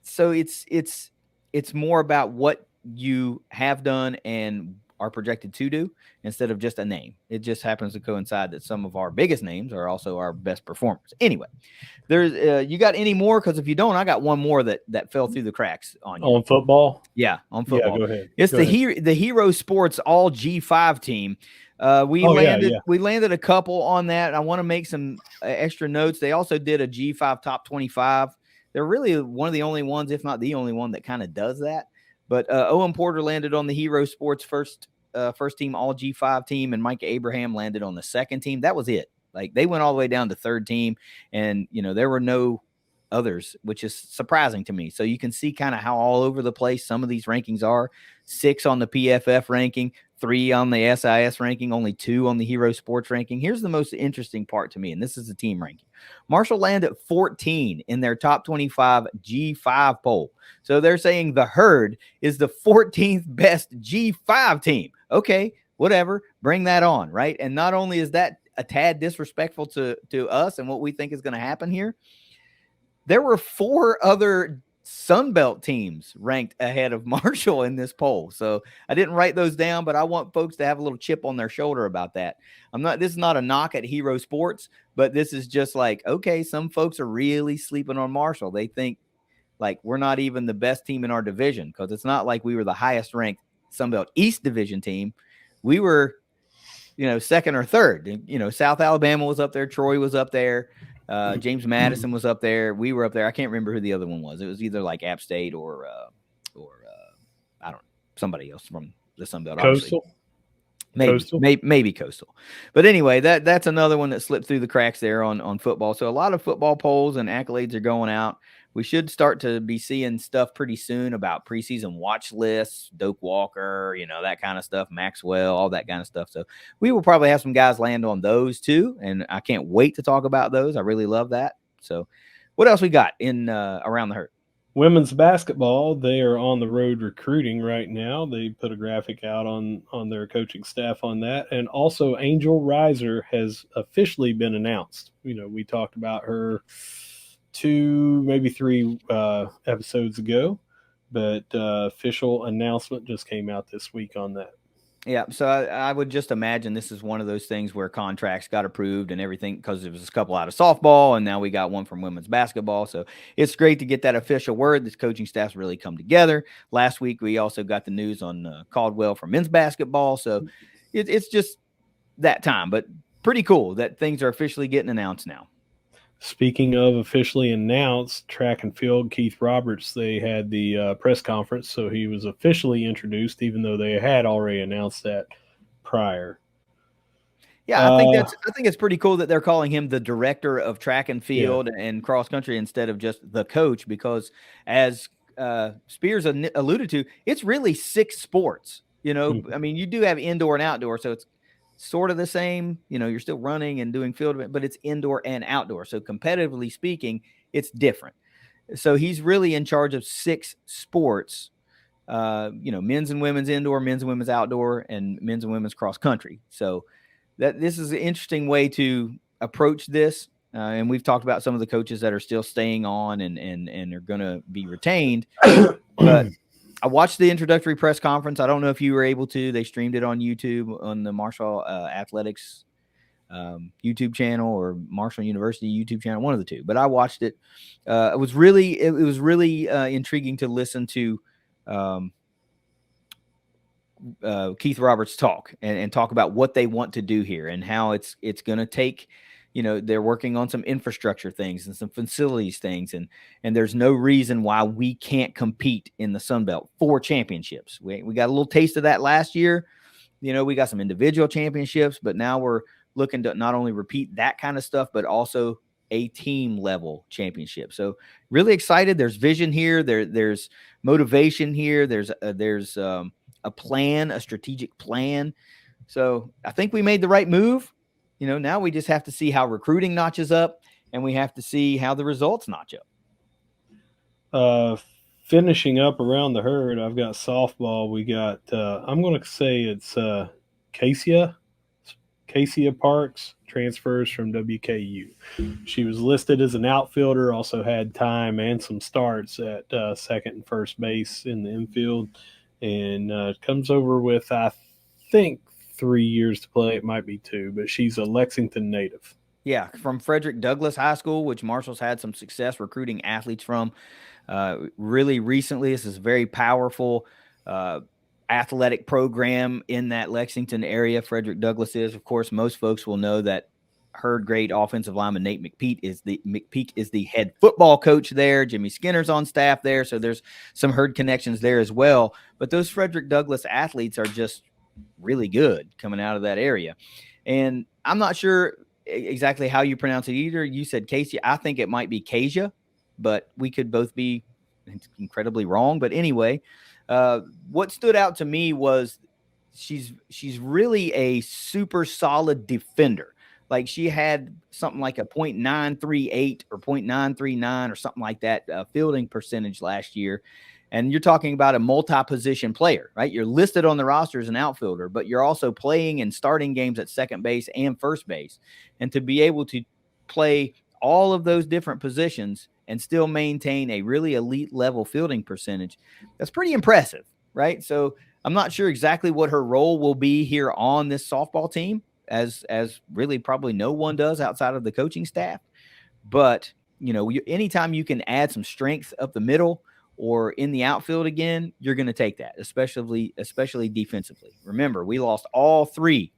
so it's more about what you have done and are projected to do instead of just a name. It just happens to coincide that some of our biggest names are also our best performers. Anyway, there's you got any more? Because if you don't, I got one more that fell through the cracks on you. On football? Yeah, on football. Yeah, go ahead. It's the Hero Sports All G5 team. We landed a couple on that. I want to make some extra notes. They also did a G5 top 25. They're really one of the only ones, if not the only one, that kind of does that. But Owen Porter landed on the Hero Sports first team All G5 team, and Micah Abraham landed on the second team. That was it. Like they went all the way down to third team, and there were no others, which is surprising to me. So you can see kind of how all over the place some of these rankings are. 6 on the PFF ranking, 3 on the SIS ranking, only 2 on the Hero Sports ranking. Here's the most interesting part to me, and this is the team ranking. Marshall landed 14 in their top 25 G5 poll. So they're saying the Herd is the 14th best G5 team. Okay, whatever. Bring that on, right? And not only is that a tad disrespectful to us and what we think is going to happen here, there were 4 other Sunbelt teams ranked ahead of Marshall in this poll. So I didn't write those down, but I want folks to have a little chip on their shoulder about that. This is not a knock at Hero Sports, but this is just like, okay, some folks are really sleeping on Marshall. They think like we're not even the best team in our division, because it's not like we were the highest ranked Sunbelt East Division team. We were, second or third. South Alabama was up there. Troy was up there. James Madison was up there. We were up there. I can't remember who the other one was. It was either like App State or I don't know, somebody else from the Sun Belt. Coastal. Maybe Coastal. But anyway, that's another one that slipped through the cracks there on football. So a lot of football polls and accolades are going out we should start to be seeing stuff pretty soon about preseason watch lists, Doak Walker, that kind of stuff, Maxwell, all that kind of stuff. So we will probably have some guys land on those too, and I can't wait to talk about those. I really love that. So what else we got in around the herd? Women's basketball, they are on the road recruiting right now. They put a graphic out on their coaching staff on that. And also Angel Riser has officially been announced. We talked about her 2, maybe 3 episodes ago, but official announcement just came out this week on that. Yeah, so I would just imagine this is one of those things where contracts got approved and everything, because there was a couple out of softball, and now we got one from women's basketball. So it's great to get that official word. This coaching staff's really come together. Last week, we also got the news on Caldwell for men's basketball. So it's just that time, but pretty cool that things are officially getting announced now. Speaking of officially announced, track and field, Keith Roberts, they had the press conference, so he was officially introduced, even though they had already announced that prior. Yeah, I think it's pretty cool that they're calling him the director of track and field and cross country instead of just the coach, because as Spears alluded to, it's really 6 sports. I mean, you do have indoor and outdoor, so it's sort of the same. You're still running and doing field, but it's indoor and outdoor. So competitively speaking, it's different. So he's really in charge of 6 sports, men's and women's indoor, men's and women's outdoor, and men's and women's cross country. So this is an interesting way to approach this. And we've talked about some of the coaches that are still staying on and are going to be retained. But I watched the introductory press conference. I don't know if you were able to. They streamed it on YouTube on the Marshall Athletics YouTube channel or Marshall University YouTube channel, one of the two. But I watched it. It was really intriguing to listen to Keith Roberts talk and talk about what they want to do here and how it's going to take. They're working on some infrastructure things and some facilities things, and there's no reason why we can't compete in the Sun Belt for championships. We got a little taste of that last year. We got some individual championships, but now we're looking to not only repeat that kind of stuff, but also a team level championship. So really excited. There's vision here. There's motivation here. There's a plan, a strategic plan. So I think we made the right move. Now we just have to see how recruiting notches up, and we have to see how the results notch up. Finishing up around the herd, I've got softball. We got, I'm going to say it's Cassia Parks, transfers from WKU. She was listed as an outfielder, also had time and some starts at second and first base in the infield, and comes over with, I think, 3 years to play. It might be 2, but she's a Lexington native. Yeah, from Frederick Douglass High School, which Marshall's had some success recruiting athletes from. Really recently, this is a very powerful athletic program in that Lexington area. Frederick Douglass is, of course, most folks will know that Herd great offensive lineman Nate McPeak is the head football coach there. Jimmy Skinner's on staff there, so there's some Herd connections there as well. But those Frederick Douglass athletes are just really good coming out of that area. And I'm not sure exactly how you pronounce it either. You said Casey. I think it might be Kasia, but we could both be incredibly wrong. But anyway, what stood out to me was she's really a super solid defender. Like she had something like a .938 or .939 or something like that fielding percentage last year. And you're talking about a multi-position player, right? You're listed on the roster as an outfielder, but you're also playing and starting games at second base and first base. And to be able to play all of those different positions and still maintain a really elite level fielding percentage, that's pretty impressive, right? So I'm not sure exactly what her role will be here on this softball team, as really probably no one does outside of the coaching staff. But, anytime you can add some strength up the middle or in the outfield again, you're going to take that, especially defensively. Remember, we lost all 3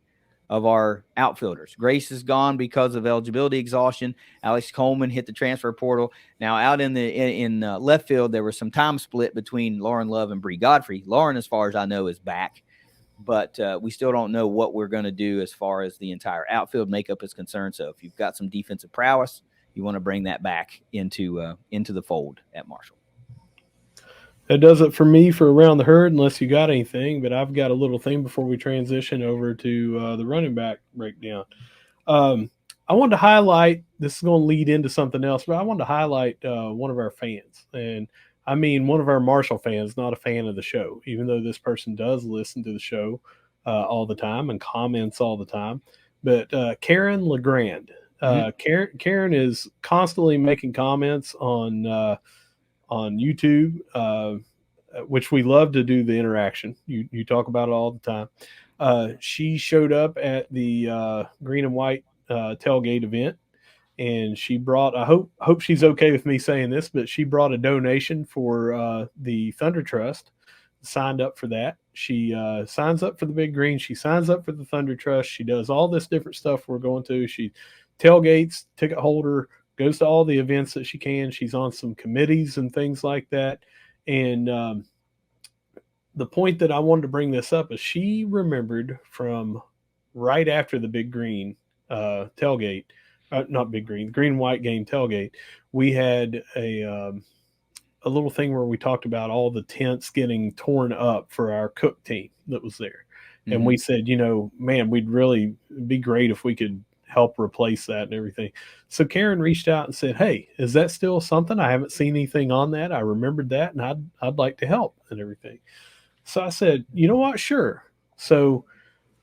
of our outfielders. Grace is gone because of eligibility exhaustion. Alex Coleman hit the transfer portal. Now out in left field, there was some time split between Lauren Love and Bree Godfrey. Lauren, as far as I know, is back, but we still don't know what we're going to do as far as the entire outfield makeup is concerned. So if you've got some defensive prowess, you want to bring that back into the fold at Marshall. That does it for me for Around the Herd, unless you got anything. But I've got a little thing before we transition over to the running back breakdown. Um, I wanted to highlight, this is going to lead into something else, but I wanted to highlight one of our fans. And I mean, one of our Marshall fans, not a fan of the show, even though this person does listen to the show all the time and comments all the time. But Karen LeGrand. Karen is constantly making comments on YouTube, which we love to do the interaction. You talk about it all the time. She showed up at the green and white tailgate event, and she brought. I hope she's okay with me saying this, but she brought a donation for the Thunder Trust. Signed up for that. She signs up for the Big Green. She signs up for the Thunder Trust. She does all this different stuff we're going to. She tailgates, ticket holder, goes to all the events that she can. She's on some committees and things like that. And the point that I wanted to bring this up is she remembered from right after the Big Green tailgate, not Big Green, Green White game tailgate. We had a little thing where we talked about all the tents getting torn up for our cook team that was there. Mm-hmm. And we said, man, we'd really be great if we could help replace that and everything. So Karen reached out and said, hey, is that still something? I haven't seen anything on that. I remembered that, and I'd like to help and everything. So I said, you know what? Sure. So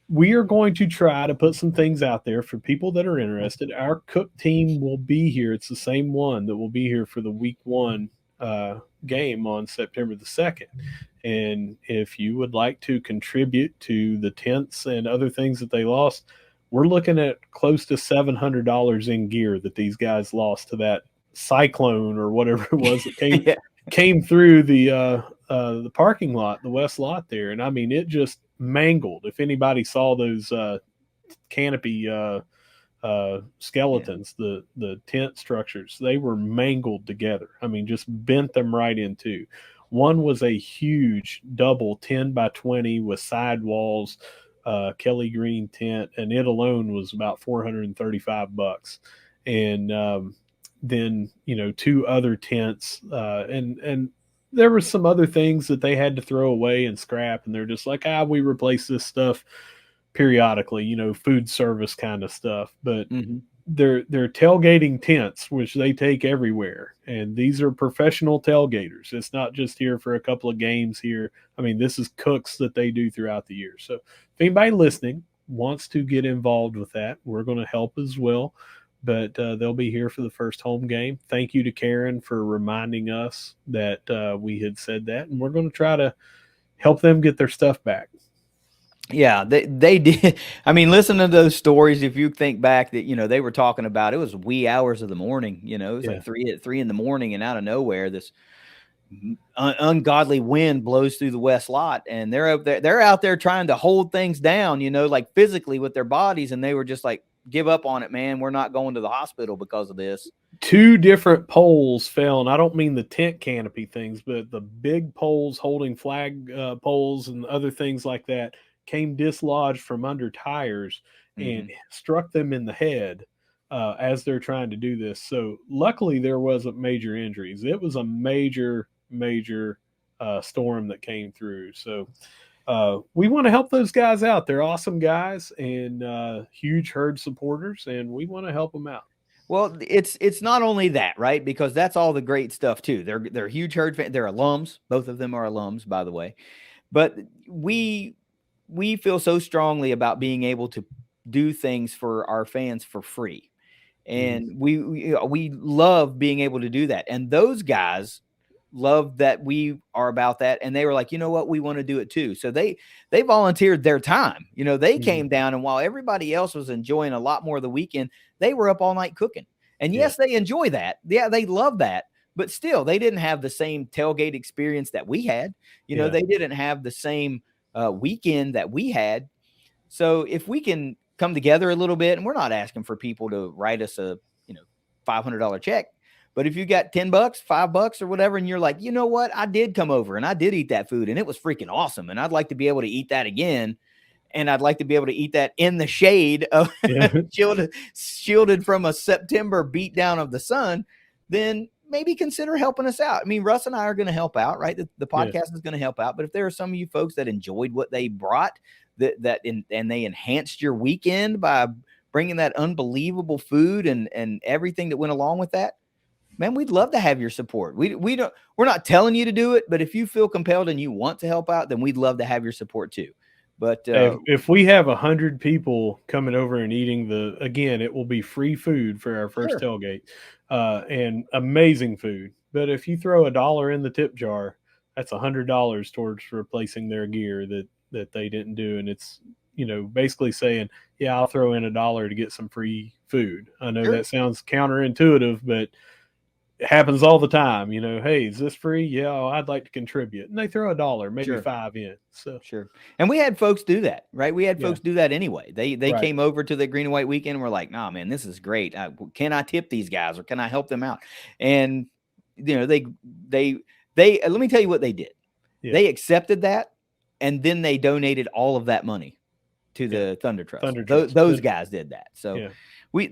we are going to try to put some things out there for people that are interested. Our cook team will be here. It's the same one that will be here for the week 1 game on September the 2nd. And if you would like to contribute to the tents and other things that they lost, we're looking at close to $700 in gear that these guys lost to that cyclone or whatever it was that came through the parking lot, the west lot there. And I mean, it just mangled. If anybody saw those canopy skeletons, the tent structures, they were mangled together. I mean, just bent them right in two. One was a huge double 10 by 20 with side walls, Kelly Green tent, and it alone was about $435. And then 2 other tents, and there were some other things that they had to throw away and scrap, and they're just like, we replace this stuff periodically, food service kind of stuff. But they're tailgating tents, which they take everywhere, and these are professional tailgaters. It's not just here for a couple of games here. I mean, this is cooks that they do throughout the year. So if anybody listening wants to get involved with that, we're going to help as well. But they'll be here for the first home game. Thank you to Karen for reminding us that we had said that, and we're going to try to help them get their stuff back. Yeah, they did. I mean, listen to those stories. If you think back that, they were talking about, it was wee hours of the morning, it was like 3 in the morning, and out of nowhere, this ungodly wind blows through the west lot, and they're out there trying to hold things down, like physically with their bodies. And they were just like, give up on it, man. We're not going to the hospital because of this. 2 different poles fell, and I don't mean the tent canopy things, but the big poles holding flag poles and other things like that came dislodged from under tires and struck them in the head as they're trying to do this. So luckily there wasn't major injuries. It was a major storm that came through. So we want to help those guys out. They're awesome guys and huge herd supporters, and we want to help them out. Well, it's not only that, right? Because that's all the great stuff too. They're huge herd fans. They're alums. Both of them are alums, by the way. But we feel so strongly about being able to do things for our fans for free. And we love being able to do that. And those guys love that we are about that. And they were like, you know what? We want to do it too. So they volunteered their time. They came down, and while everybody else was enjoying a lot more of the weekend, they were up all night cooking. And yes, they enjoy that. Yeah, they love that. But still, they didn't have the same tailgate experience that we had. They didn't have the same weekend that we had. So if we can come together a little bit, and we're not asking for people to write us a $500 check, but if you got $10, $5 or whatever, and you're like, you know what, I did come over and I did eat that food and it was freaking awesome, and I'd like to be able to eat that again, and I'd like to be able to eat that in the shade of shielded from a September beatdown of the sun, then maybe consider helping us out. I mean, Russ and I are going to help out, right? The podcast is going to help out. But if there are some of you folks that enjoyed what they brought, and they enhanced your weekend by bringing that unbelievable food and everything that went along with that, man, we'd love to have your support. We're not telling you to do it, but if you feel compelled and you want to help out, then we'd love to have your support too. But if we have 100 people coming over and eating again, it will be free food for our first tailgate, and amazing food. But if you throw $1 in the tip jar, that's $100 towards replacing their gear that they didn't do. And it's, basically saying, yeah, I'll throw in $1 to get some free food. I know that sounds counterintuitive, but it happens all the time. Hey, is this free? Yeah, I'd like to contribute. And they throw $1, maybe 5 in. So and we had folks do that, right? We had folks do that anyway. They came over to the Green and White weekend and were like, nah, man, this is great. Can I tip these guys or can I help them out? And they let me tell you what they did. Yeah. They accepted that, and then they donated all of that money to the Thunder Trust. Those guys did that. So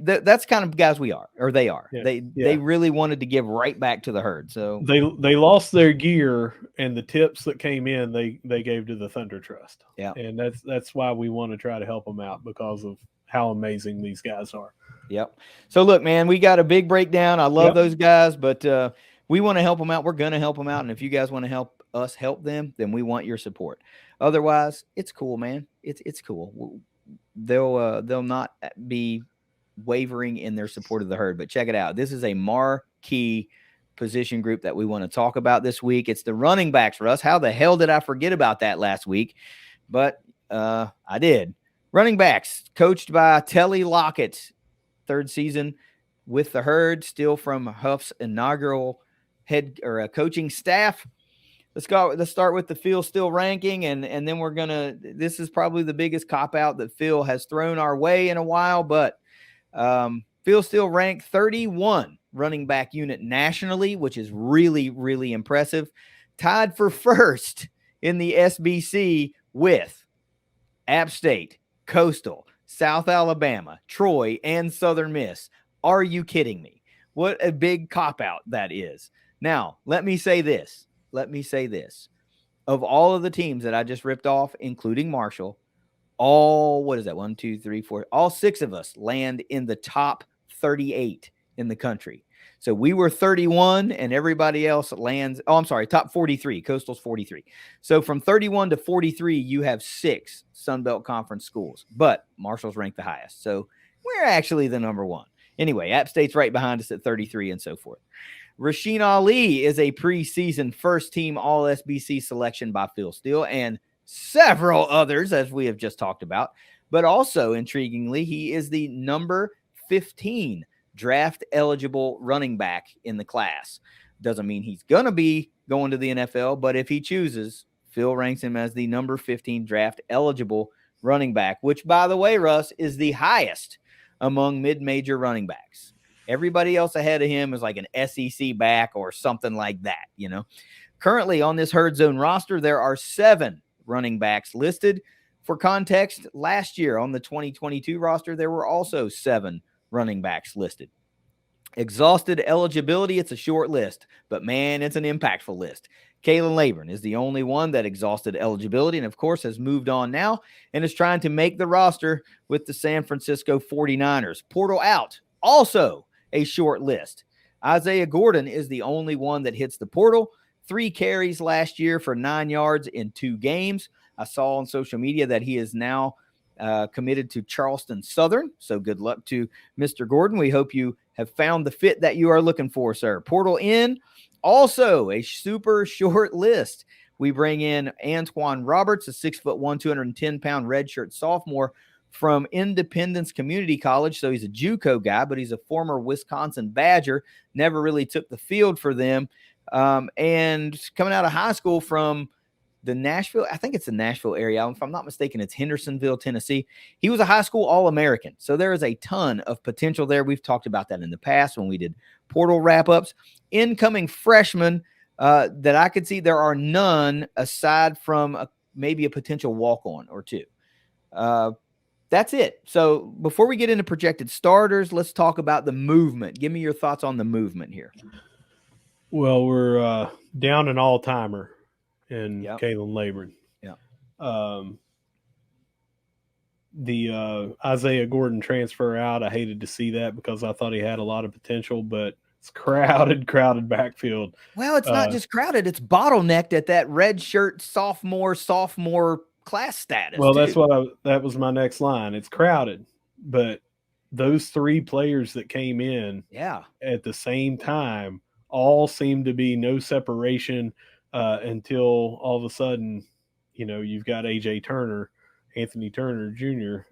that's kind of guys we are, or they are. Yeah. They really wanted to give right back to the herd. So they lost their gear, and the tips that came in, they gave to the Thunder Trust. Yeah, and that's why we want to try to help them out, because of how amazing these guys are. Yep. So look, man, we got a big breakdown. I love those guys, but we want to help them out. We're going to help them out, and if you guys want to help us help them, then we want your support. Otherwise, it's cool, man. It's cool. They'll not be wavering in their support of the herd. But check it out. This is a marquee position group that we want to talk about this week. It's the running backs, Russ. How the hell did I forget about that last week? But I did. Running backs, coached by Telly Lockett, third season with the herd, still from Huff's inaugural head or coaching staff. Let's start with the Phil Steele ranking, and then this is probably the biggest cop-out that Phil has thrown our way in a while, but Phil Steele ranked 31 running back unit nationally, which is really, really impressive. Tied for first in the SBC with App State, Coastal, South Alabama, Troy, and Southern Miss. Are you kidding me? What a big cop-out that is. Now, let me say this. Of all of the teams that I just ripped off, including Marshall, all 6 of us land in the top 38 in the country. So we were 31 and everybody else lands. Oh, I'm sorry. Top 43. Coastal's 43. So from 31 to 43, you have 6 Sunbelt Conference schools, but Marshall's ranked the highest. So we're actually the number 1. Anyway, App State's right behind us at 33 and so forth. Rasheen Ali is a preseason first-team All-SBC selection by Phil Steele and several others, as we have just talked about. But also, intriguingly, he is the number 15 draft-eligible running back in the class. Doesn't mean he's going to be going to the NFL, but if he chooses, Phil ranks him as the number 15 draft-eligible running back, which, by the way, Russ, is the highest among mid-major running backs. Everybody else ahead of him is like an SEC back or something like that, Currently on this Herd Zone roster, there are 7 running backs listed. For context, last year on the 2022 roster, there were also 7 running backs listed. Exhausted eligibility, it's a short list, but man, it's an impactful list. Kalen Laburn is the only one that exhausted eligibility and, of course, has moved on now and is trying to make the roster with the San Francisco 49ers. Portal out, also a short list. Isaiah Gordon is the only one that hits the portal. 3 carries last year for 9 yards in 2 games. I saw on social media that he is now committed to Charleston Southern. So good luck to Mr. Gordon. We hope you have found the fit that you are looking for, sir. Portal in, also a super short list. We bring in Antoine Roberts, a 6'1", 210-pound redshirt sophomore from Independence Community College. So he's a JUCO guy, but he's a former Wisconsin Badger, never really took the field for them. And coming out of high school from the Nashville, I think it's the Nashville area. If I'm not mistaken, it's Hendersonville, Tennessee. He was a high school All-American. So there is a ton of potential there. We've talked about that in the past when we did portal wrap-ups. Incoming freshmen that I could see, there are none aside from maybe a potential walk-on or 2. That's it. So before we get into projected starters, let's talk about the movement. Give me your thoughts on the movement here. Well, we're down an all-timer in Yep. Kalen Labron. Yep. Um, the Isaiah Gordon transfer out, I hated to see that because I thought he had a lot of potential, but it's crowded backfield. Well, it's not Uh, just crowded, it's bottlenecked at that red shirt sophomore class status well, that's too. what that was my next line. It's crowded, but those three players that came in Yeah. at the same time all seemed to be no separation until all of a sudden, you've got AJ Turner, Anthony Turner Jr.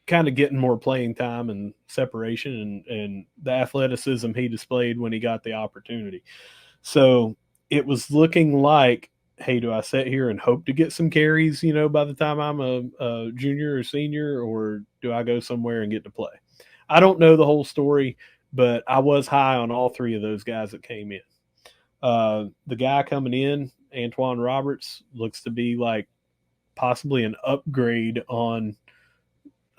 Kind of getting more playing time and separation and the athleticism he displayed when he got the opportunity. So it was looking like, hey, do I sit here and hope to get some carries, by the time I'm a junior or senior, or do I go somewhere and get to play? I don't know the whole story, but I was high on all three of those guys that came in. The guy coming in, Antoine Roberts, looks to be like possibly an upgrade on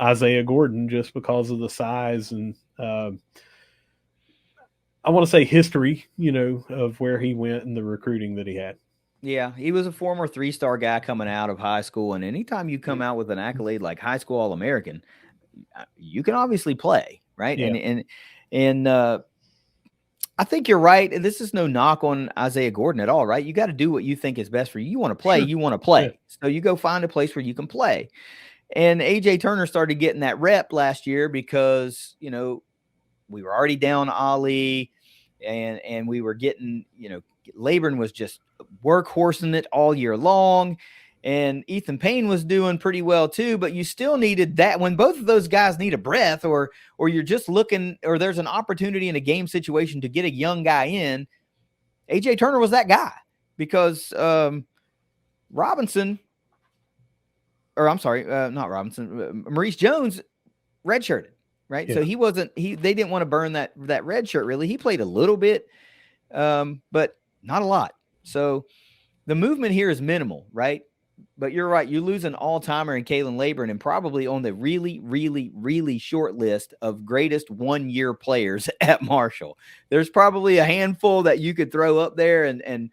Isaiah Gordon just because of the size and I want to say history, of where he went and the recruiting that he had. Yeah, he was a former 3-star guy coming out of high school, and anytime you come out with an accolade like high school All-American, you can obviously play, right? Yeah, And I think you're right. And this is no knock on Isaiah Gordon at all, right? You got to do what you think is best for you. You want to play, sure. you want to Yeah, play. So you go find a place where you can play. And AJ Turner started getting that rep last year because, we were already down Ali and we were getting, Labron was just workhorsing it all year long. And Ethan Payne was doing pretty well too, but you still needed that when both of those guys need a breath, or you're just looking, or there's an opportunity in a game situation to get a young guy in. AJ Turner was that guy because Robinson, or I'm sorry, not Robinson, Maurice Jones redshirted, right? yeah. So they didn't want to burn that red shirt really. He played a little bit, but not a lot. So the movement here is minimal, right? But you're right. You lose an all-timer in Kalen Labron and probably on the really, really, really short list of greatest one-year players at Marshall. There's probably a handful that you could throw up there and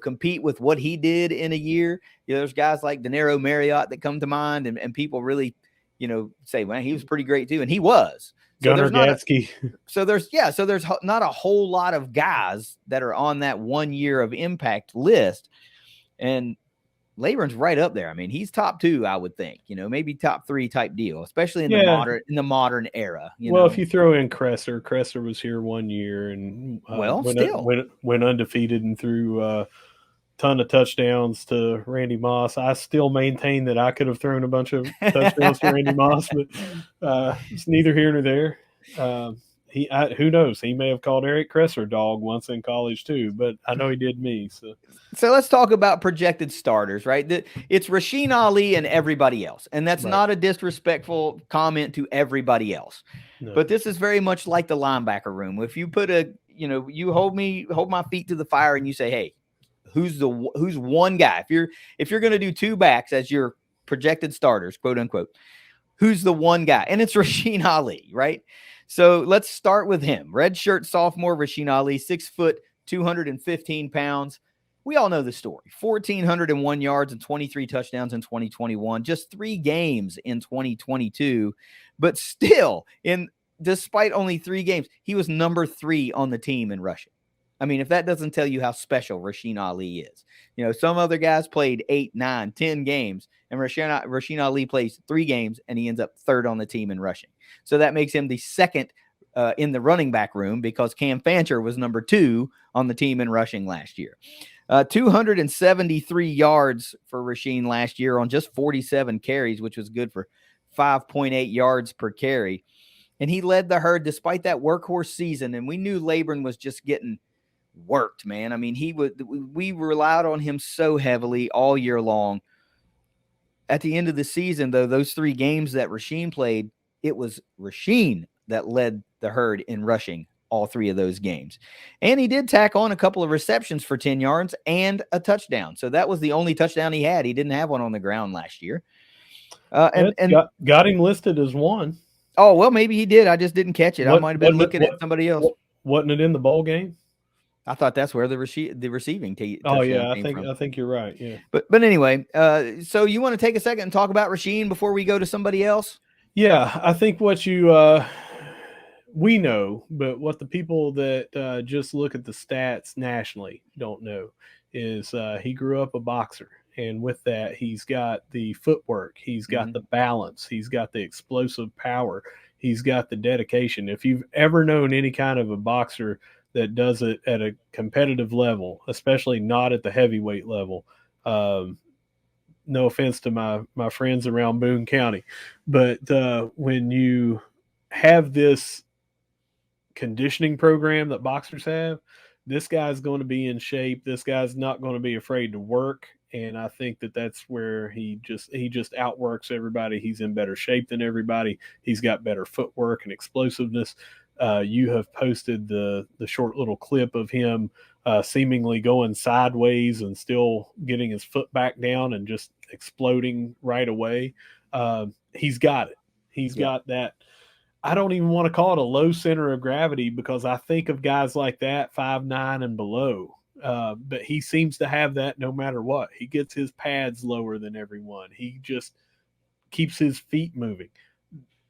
compete with what he did in a year. There's guys like Denaro Marriott that come to mind, and people really, say, well, he was pretty great too, and he was. So Gunnar there's not a Gadsky. so there's not a whole lot of guys that are on that 1 year of impact list, and Labron's right up there. I mean, he's top 2, I would think. Maybe top 3 type deal, especially in Yeah. the modern era. Well, if you throw in Cresser was here 1 year and Still, went undefeated and threw a ton of touchdowns to Randy Moss. I still maintain that I could have thrown a bunch of touchdowns to Randy Moss, but it's neither here nor there. Who knows? He may have called Eric Cresser dog once in college too, but I know he did me. So let's talk about projected starters, right? It's Rasheen Ali and everybody else. And that's Right. not a disrespectful comment to everybody else. No. But this is very much like the linebacker room. If you put you hold my feet to the fire and you say, hey, who's one guy? If you're going to do 2 backs as your projected starters, quote unquote, who's the one guy? And it's Rasheen Ali, right? So let's start with him. Red shirt sophomore Rasheen Ali, 6 foot, 215 pounds. We all know the story. 1,401 yards and 23 touchdowns in 2021, just 3 games in 2022. But still, despite only 3 games, he was number 3 on the team in rushing. I mean, if that doesn't tell you how special Rasheen Ali is. Some other guys played 8, 9, 10 games, and Rasheen Ali plays 3 games, and he ends up 3rd on the team in rushing. So that makes him the 2nd in the running back room because Cam Fancher was number 2 on the team in rushing last year. 273 yards for Rasheen last year on just 47 carries, which was good for 5.8 yards per carry. And he led the herd despite that workhorse season. And we knew Labron was just getting worked, man. I mean, we relied on him so heavily all year long. At the end of the season, though, those 3 games that Rasheen played, it was Rasheen that led the herd in rushing all 3 of those games. And he did tack on a couple of receptions for 10 yards and a touchdown. So that was the only touchdown he had. He didn't have one on the ground last year. Yeah, And got him listed as one. oh well, maybe he did. I just didn't catch it. I What might have been wasn't it? looking at somebody else. Wasn't it in the bowl game? I thought that's where the receiving Oh touchdown yeah, came from. I think you're right. Yeah. But anyway, so you want to take a second and talk about Rasheen before we go to somebody else? Yeah, I think what you we know, but what the people that just look at the stats nationally don't know is he grew up a boxer, and with that, he's got the footwork, he's got Hmm. the balance, he's got the explosive power, he's got the dedication. If you've ever known any kind of a boxer that does it at a competitive level, especially not at the heavyweight level, um, no offense to my friends around Boone County, but when you have this conditioning program that boxers have, this guy's going to be in shape. This guy's not going to be afraid to work, and I think that that's where he just outworks everybody. He's in better shape than everybody. He's got better footwork and explosiveness. You have posted the short little clip of him seemingly going sideways and still getting his foot back down and just exploding right away. He's got it. He's Yeah. got that. I don't even want to call it a low center of gravity because I think of guys like that 5'9" and below. But he seems to have that no matter what. He gets his pads lower than everyone. He just keeps his feet moving.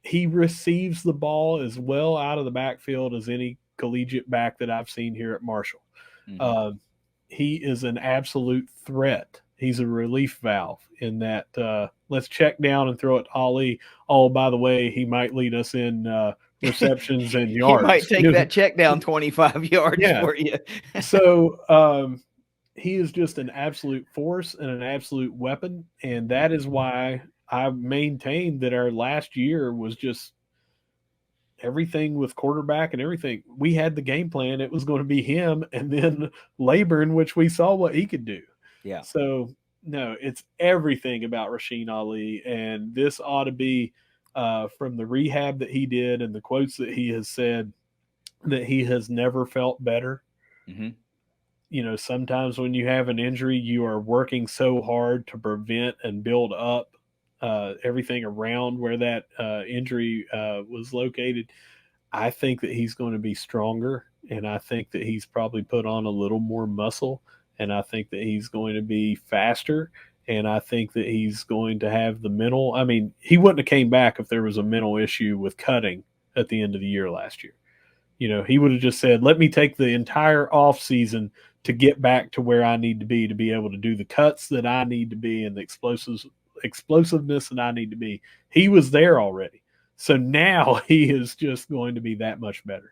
He receives the ball as well out of the backfield as any collegiate back that I've seen here at Marshall. Hmm. Uh, he is an absolute threat. He's a relief valve in that let's check down and throw it to Ali. Oh, by the way, he might lead us in receptions and He might yards. take that check down 25 yards Yeah. for you. So he is just an absolute force and an absolute weapon. And that is why I maintained that our last year was just everything with quarterback and everything. We had the game plan. It was going to be him and then labor in which we saw what he could do. Yeah. So no, it's everything about Rasheen Ali, and this ought to be from the rehab that he did and the quotes that he has said that he has never felt better. Hmm. You know, sometimes when you have an injury, you are working so hard to prevent and build up everything around where that injury was located. I think that he's going to be stronger, and I think that he's probably put on a little more muscle, and I think that he's going to be faster, and I think that he's going to have the mental. I mean, he wouldn't have came back if there was a mental issue with cutting at the end of the year last year. You know, he would have just said, "Let me take the entire off season to get back to where I need to be able to do the cuts that I need to be and the explosiveness that I need to be." He was there already. So now he is just going to be that much better.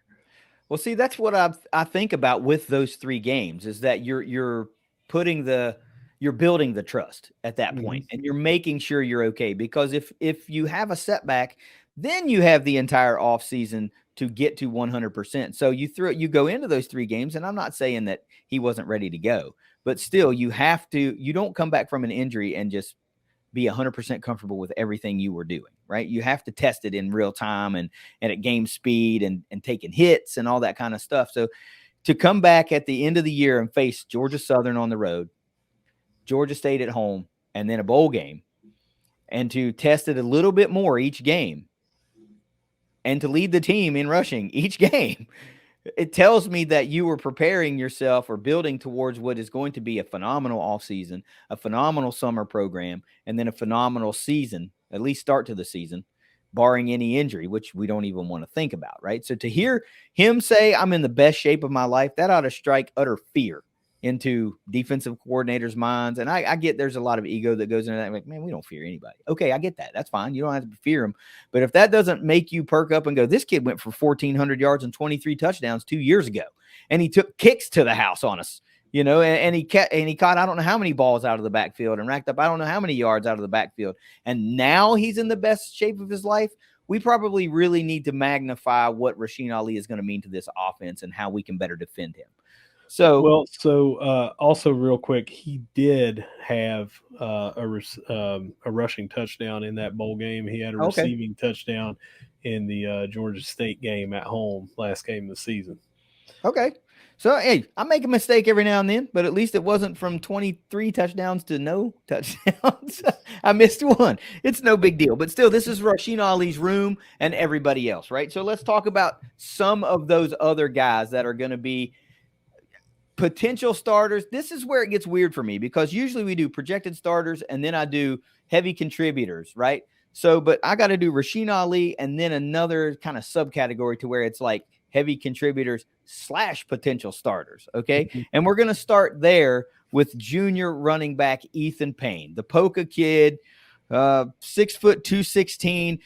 Well, see, that's what I think about with those three games is that you're putting the you're building the trust at that point, Hmm. and you're making sure you're okay. Because if you have a setback, then you have the entire off season to get to 100%. So you go into those three games, and I'm not saying that he wasn't ready to go, but still, you don't come back from an injury and just be 100% comfortable with everything you were doing, right? You have to test it in real time and at game speed and taking hits and all that kind of stuff. So to come back at the end of the year and face Georgia Southern on the road, Georgia State at home, and then a bowl game, and to test it a little bit more each game, and to lead the team in rushing each game, it tells me that you were preparing yourself or building towards what is going to be a phenomenal offseason, a phenomenal summer program, and then a phenomenal season, at least start to the season, barring any injury, which we don't even want to think about, right? So to hear him say, I'm in the best shape of my life, that ought to strike utter fear into defensive coordinators' minds. And I get there's a lot of ego that goes into that. Like, man, we don't fear anybody. Okay, I get that. That's fine. You don't have to fear them. But if that doesn't make you perk up and go, this kid went for 1,400 yards and 23 touchdowns 2 years ago, and he took kicks to the house on us, and he caught I don't know how many balls out of the backfield and racked up I don't know how many yards out of the backfield, and now he's in the best shape of his life. We probably really need to magnify what Rasheen Ali is going to mean to this offense and how we can better defend him. So, Well, so also real quick, he did have a rushing touchdown in that bowl game. He had a okay. receiving touchdown in the Georgia State game at home, last game of the season. Okay. So, hey, I make a mistake every now and then, but at least it wasn't from 23 touchdowns to no touchdowns. I missed one. It's no big deal. But still, this is Rasheen Ali's room and everybody else, right? So let's talk about some of those other guys that are going to be potential starters. This is where it gets weird for me because usually we do projected starters and then I do heavy contributors, right? So, but I got to do Rasheen Ali and then another kind of subcategory to where it's like heavy contributors / potential starters. Okay. And we're going to start there with junior running back Ethan Payne, the Polka kid, 6 foot 216.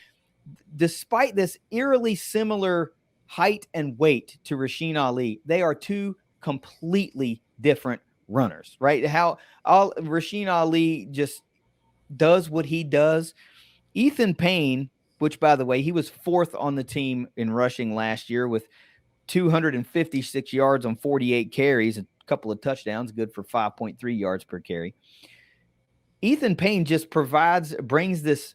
Despite this eerily similar height and weight to Rasheen Ali, they are two completely different runners, right? How all Rasheen Ali just does what he does. Ethan Payne, which by the way, he was 4th on the team in rushing last year with 256 yards on 48 carries, a couple of touchdowns, good for 5.3 yards per carry. Ethan Payne just brings this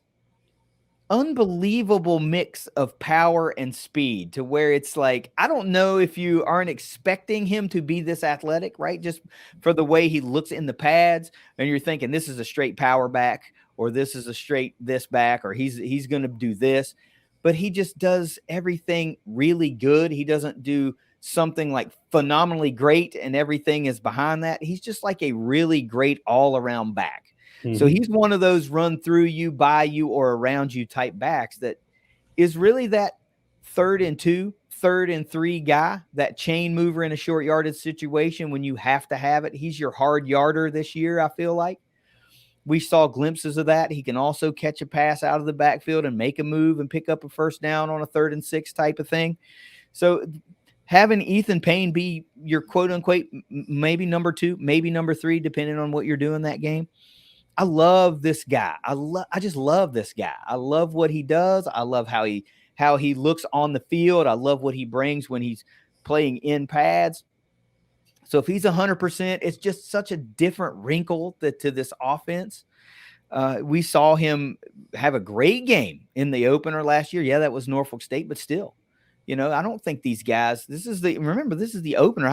unbelievable mix of power and speed to where it's like, I don't know if you aren't expecting him to be this athletic, right? Just for the way he looks in the pads, and you're thinking this is a straight power back, or this is a straight this back, or he's going to do this, but he just does everything really good. He doesn't do something like phenomenally great and everything is behind that. He's just like a really great all-around back. So he's one of those run through you, by you, or around you type backs that is really that 3rd and 2, 3rd and 3 guy, that chain mover in a short yardage situation when you have to have it. He's your hard yarder this year, I feel like. We saw glimpses of that. He can also catch a pass out of the backfield and make a move and pick up a first down on a 3rd and 6 type of thing. So having Ethan Payne be your quote unquote maybe number 2, maybe number 3, depending on what you're doing that game. I love this guy. I just love this guy. I love what he does. I love how he looks on the field. I love what he brings when he's playing in pads. So if he's 100%, it's just such a different wrinkle to this offense. We saw him have a great game in the opener last year. Yeah, that was Norfolk State, but still, I don't think these guys. This is the opener.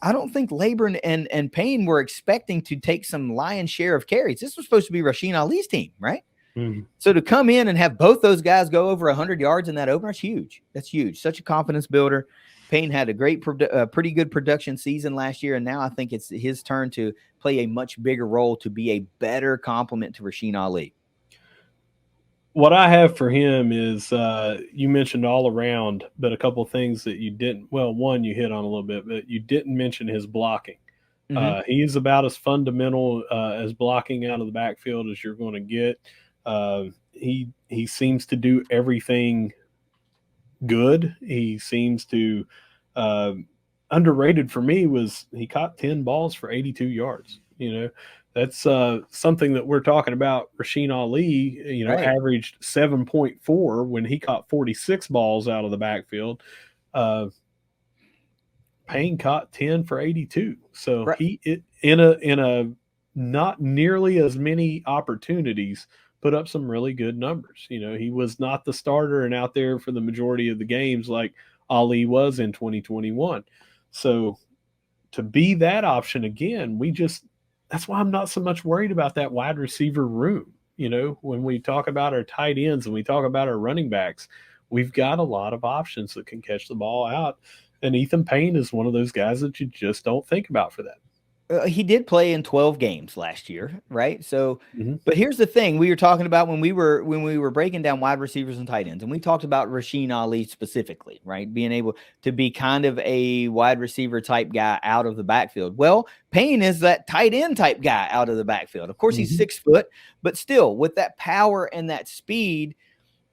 I don't think Labor and Payne were expecting to take some lion's share of carries. This was supposed to be Rasheen Ali's team, right? So to come in and have both those guys go over 100 yards in that opener, it's huge. That's huge. Such a confidence builder. Payne had a pretty good production season last year, and now I think it's his turn to play a much bigger role to be a better complement to Rasheen Ali. What I have for him is you mentioned all around, but a couple of things that you didn't. Well, one you hit on a little bit, but you didn't mention his blocking. He is about as fundamental as blocking out of the backfield as you're going to get. He seems to do everything good. He seems to underrated for me was he caught 10 balls for 82 yards. That's something that we're talking about. Rasheen Ali, Right. Averaged 7.4 when he caught 46 balls out of the backfield. Payne caught 10 for 82. So right. In a not nearly as many opportunities, put up some really good numbers. He was not the starter and out there for the majority of the games like Ali was in 2021. So to be that option again, that's why I'm not so much worried about that wide receiver room. When we talk about our tight ends and we talk about our running backs, we've got a lot of options that can catch the ball out. And Ethan Payne is one of those guys that you just don't think about for that. He did play in 12 games last year, right? So, but here's the thing: we were talking about when we were breaking down wide receivers and tight ends, and we talked about Rasheen Ali specifically, right? Being able to be kind of a wide receiver type guy out of the backfield. Well, Payne is that tight end type guy out of the backfield. Of course, he's 6 foot, but still with that power and that speed.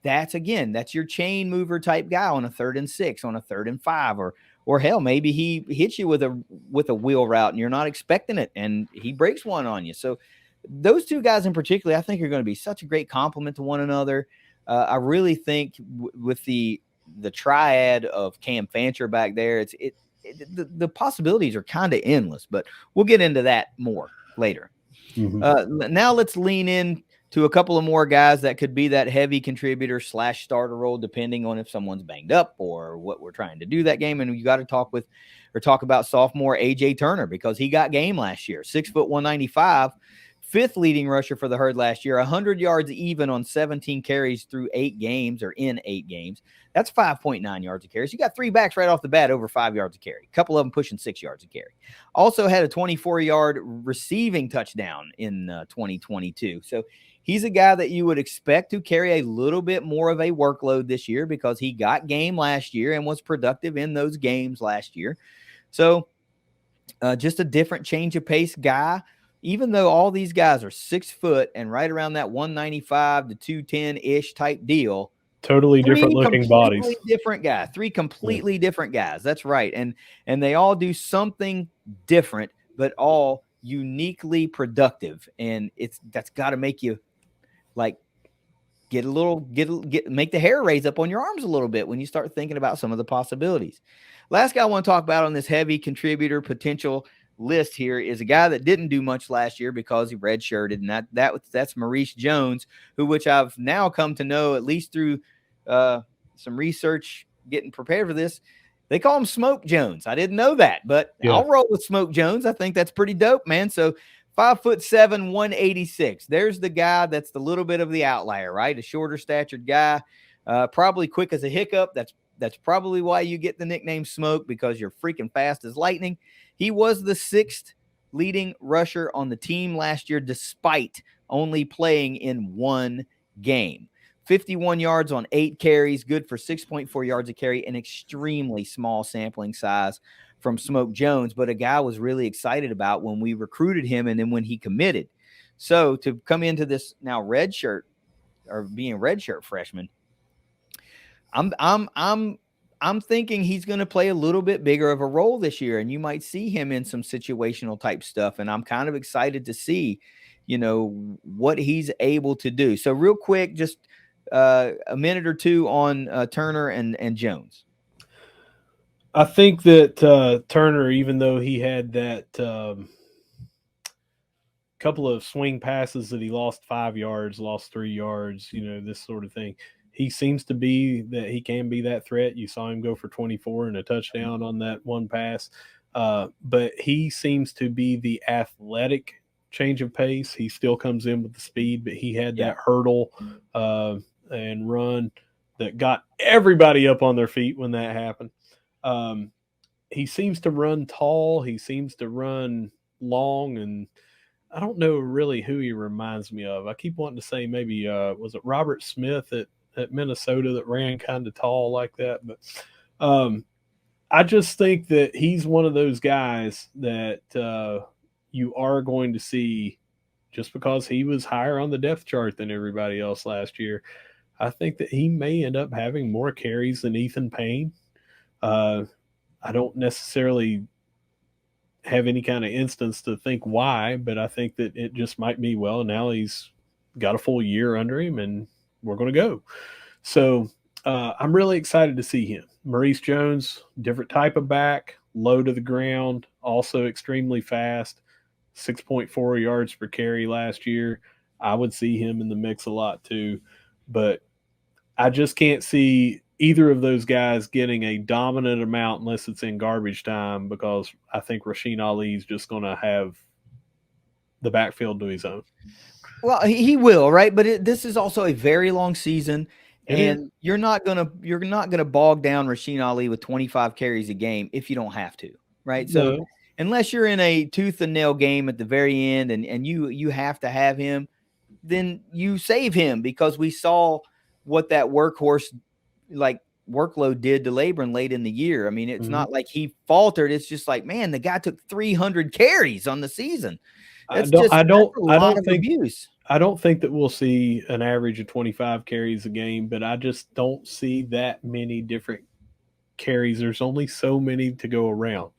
That's your chain mover type guy on a 3rd and 6, on a 3rd and 5, or hell, maybe he hits you with a wheel route and you're not expecting it and he breaks one on you. So those two guys in particular, I think are going to be such a great compliment to one another. I really think with the triad of Cam Fancher back there, the possibilities are kind of endless, but we'll get into that more later. Now let's lean in to a couple of more guys that could be that heavy contributor / starter role, depending on if someone's banged up or what we're trying to do that game. And you got to talk about sophomore AJ Turner, because he got game last year. 6', 195, fifth leading rusher for the Herd last year, 100 yards even on 17 carries through 8 games, or in 8 games. That's 5.9 yards a carry. So you got 3 backs right off the bat over 5 yards a carry. A couple of them pushing 6 yards a carry. Also had a 24-yard receiving touchdown in 2022. So he's a guy that you would expect to carry a little bit more of a workload this year, because he got game last year and was productive in those games last year. So just a different change of pace guy. Even though all these guys are 6 foot and right around that 195 to 210-ish type deal, totally different looking bodies. Three completely different guys. That's right. And they all do something different, but all uniquely productive. And that's got to make you like make the hair raise up on your arms a little bit when you start thinking about some of the possibilities. Last guy I want to talk about on this heavy contributor potential list here is a guy that didn't do much last year because he redshirted, and that's Maurice Jones, which I've now come to know, at least through some research, getting prepared for this. They call him Smoke Jones. I didn't know that, but yeah. I'll roll with Smoke Jones. I think that's pretty dope, man. So 5'7", 186. There's the guy that's the little bit of the outlier, right? A shorter statured guy, probably quick as a hiccup. That's probably why you get the nickname Smoke, because you're freaking fast as lightning. He was the 6th leading rusher on the team last year, despite only playing in 1 game. 51 yards on 8 carries, good for 6.4 yards a carry, an extremely small sampling size from Smoke Jones, but a guy I was really excited about when we recruited him and then when he committed. So to come into this now redshirt, or being redshirt freshman, I'm thinking he's going to play a little bit bigger of a role this year, and you might see him in some situational type stuff. And I'm kind of excited to see, what he's able to do. So real quick, just a minute or two on Turner and Jones. I think that Turner, even though he had that couple of swing passes that he lost 5 yards, lost 3 yards, this sort of thing, he seems to be that he can be that threat. You saw him go for 24 and a touchdown on that one pass. But he seems to be the athletic change of pace. He still comes in with the speed, but he had that hurdle and run that got everybody up on their feet when that happened. He seems to run tall. He seems to run long, and I don't know really who he reminds me of. I keep wanting to say maybe was it Robert Smith at Minnesota that ran kind of tall like that. But I just think that he's one of those guys that you are going to see, just because he was higher on the depth chart than everybody else last year. I think that he may end up having more carries than Ethan Payne. I don't necessarily have any kind of instance to think why, but I think that it just might be, well, now he's got a full year under him and we're going to go. So I'm really excited to see him. Maurice Jones, different type of back, low to the ground, also extremely fast, 6.4 yards per carry last year. I would see him in the mix a lot too, but I just can't see either of those guys getting a dominant amount unless it's in garbage time, because I think Rasheen Ali is just going to have the backfield to his own. Well, he will, right? But this is also a very long season, and you're not gonna bog down Rasheen Ali with 25 carries a game if you don't have to, right? So unless you're in a tooth and nail game at the very end and you have to have him, then you save him, because we saw what that workhorse workload did to Labron late in the year. I mean, it's not like he faltered. It's just like, man, the guy took 300 carries on the season. I don't think that we'll see an average of 25 carries a game, but I just don't see that many different carries. There's only so many to go around,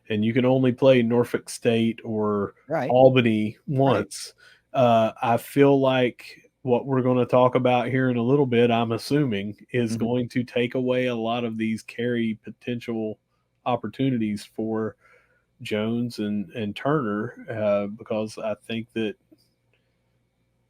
and you can only play Norfolk State or Albany once. I feel like what we're going to talk about here in a little bit, I'm assuming, is going to take away a lot of these carry potential opportunities for Jones and Turner, because I think that